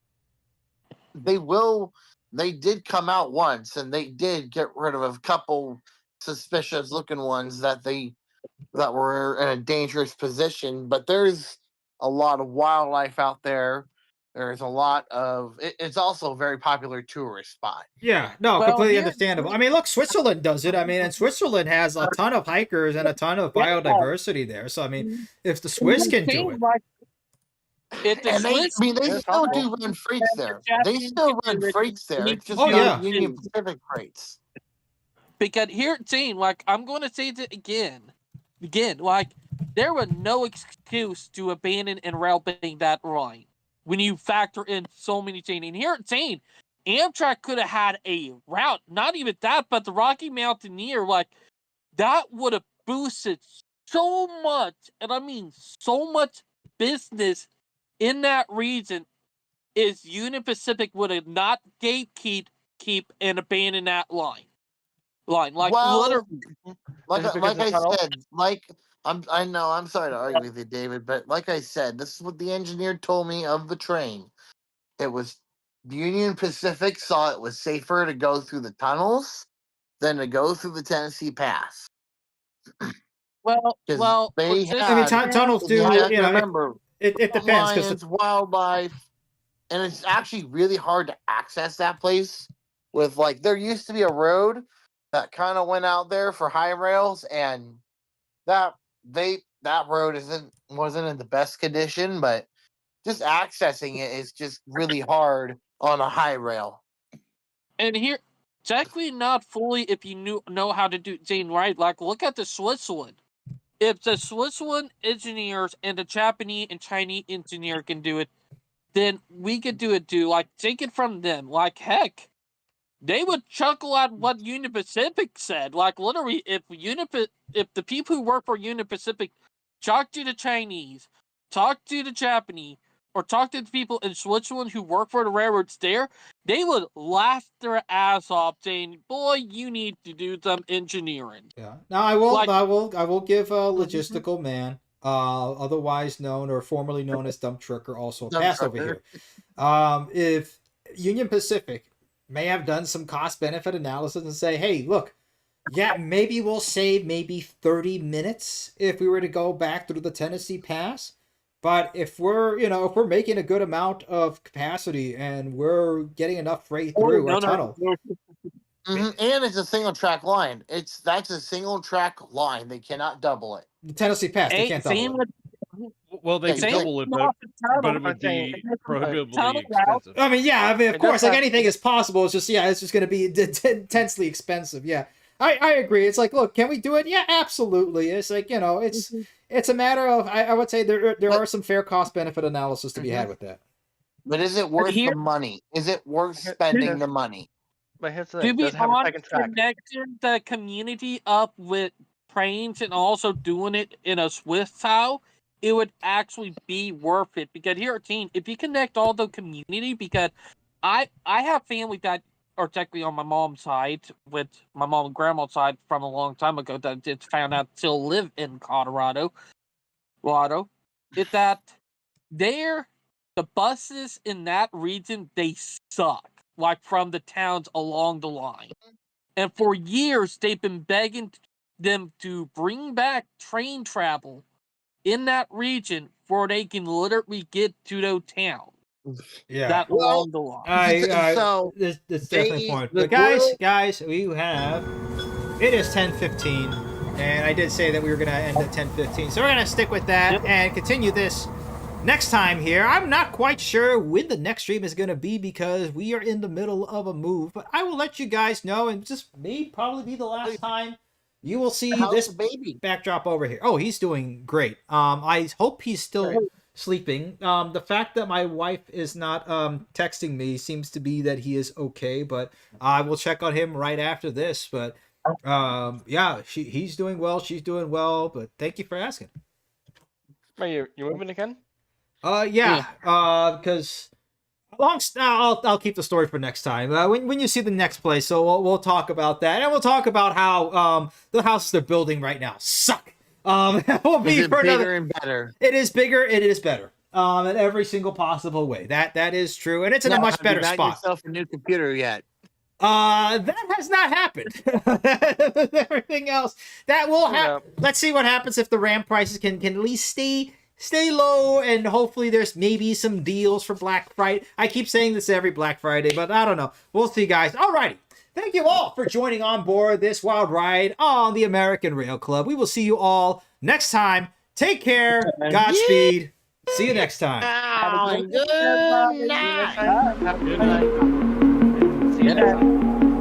they will. They did come out once, and they did get rid of a couple suspicious-looking ones that were in a dangerous position. But there's a lot of wildlife out there. There's a lot of. It's also a very popular tourist spot. Yeah, no, completely understandable. I mean, look, Switzerland does it. I mean, and Switzerland has a ton of hikers and a ton of biodiversity there. So, I mean, if the Swiss can do it. They still do run freights there. They still run freights there. It's just not Union Pacific freights. Because here, Gene, like I'm going to say it again, like there was no excuse to abandon and routing that line when you factor in so many things. And here, Gene, Amtrak could have had a route, not even that, but the Rocky Mountaineer, like that would have boosted so much, and I mean so much business in that region. Is Union Pacific would have not keep and abandon that line. Like literally. Like I said, I know I'm sorry to argue with you, David, but like I said, this is what the engineer told me of the train. It was Union Pacific saw it was safer to go through the tunnels than to go through the Tennessee Pass. Well, they I mean, tunnels do. Remember. It depends because wildlife, and it's actually really hard to access that place. With there used to be a road that kind of went out there for high rails, and that road wasn't in the best condition, but just accessing it is just really hard on a high rail. And here, technically not fully if you know how to do Jane right. Like look at the Switzerland. If the Switzerland engineers and the Japanese and Chinese engineer can do it, then we could do it too. Like, take it from them. Like, heck, they would chuckle at what Union Pacific said. Like, literally, if the people who work for Union Pacific talk to the Chinese, talk to the Japanese, or talk to the people in Switzerland who work for the railroads there, they would laugh their ass off, saying, "Boy, you need to do some engineering." Yeah. Now I will give a logistical man, otherwise known or formerly known as dump trucker, also a pass over here. If Union Pacific may have done some cost benefit analysis and say, "Hey, look, Yeah, maybe we'll save maybe 30 minutes if we were to go back through the Tennessee Pass. But if we're, if we're making a good amount of capacity and we're getting enough freight through our tunnel. And it's a single track line. That's a single track line. They cannot double it. The Tennessee Pass, they can't double it. Well, they can double it, but it would be prohibitively expensive. I mean, of course, like anything is possible. It's just going to be intensely expensive. Yeah, I agree. It's like, look, can we do it? Yeah, absolutely. It's like, it's a matter of, I would say there are some fair cost benefit analysis to be had with that. But is it worth the money? Is it worth spending the money? But here's the To thing, be does have a second honest, track. connecting the community up with trains and also doing it in a Swiss style, it would actually be worth it. Because here at Team, if you connect all the community, because I have family that are technically on my mom's side, with my mom and grandma's side from a long time ago that just found out still live in Colorado. Is that the buses in that region, they suck. Like from the towns along the line. And for years, they've been begging them to bring back train travel in that region for they can literally get to those towns. Yeah. That along the line. That's definitely a point. But guys, we have, it is 10:15, and I did say that we were going to end at 10:15, so we're going to stick with that and continue this next time here. I'm not quite sure when the next stream is going to be because we are in the middle of a move, but I will let you guys know, and just may probably be the last time you will see this baby backdrop over here. Oh, he's doing great. I hope he's still sleeping. The fact that my wife is not texting me seems to be that he is okay, but I will check on him right after this. But yeah, he's doing well. She's doing well, but thank you for asking. Are you moving again? Yeah. Because I'll keep the story for next time. When you see the next place, so we'll talk about that, and we'll talk about how the houses they're building right now suck. It will be for bigger and better. It is bigger. It is better. In every single possible way. That is true, and it's in a much better spot. Have you got yourself a new computer yet? That has not happened. Everything else that will happen. Let's see what happens if the RAM prices can at least stay low, and hopefully there's maybe some deals for Black Friday. I keep saying this every Black Friday, but I don't know. We'll see, guys. Alrighty. Thank you all for joining on board this wild ride on the American Rail Club. We will see you all next time. Take care. Godspeed. See you next time. Good night. See you next time.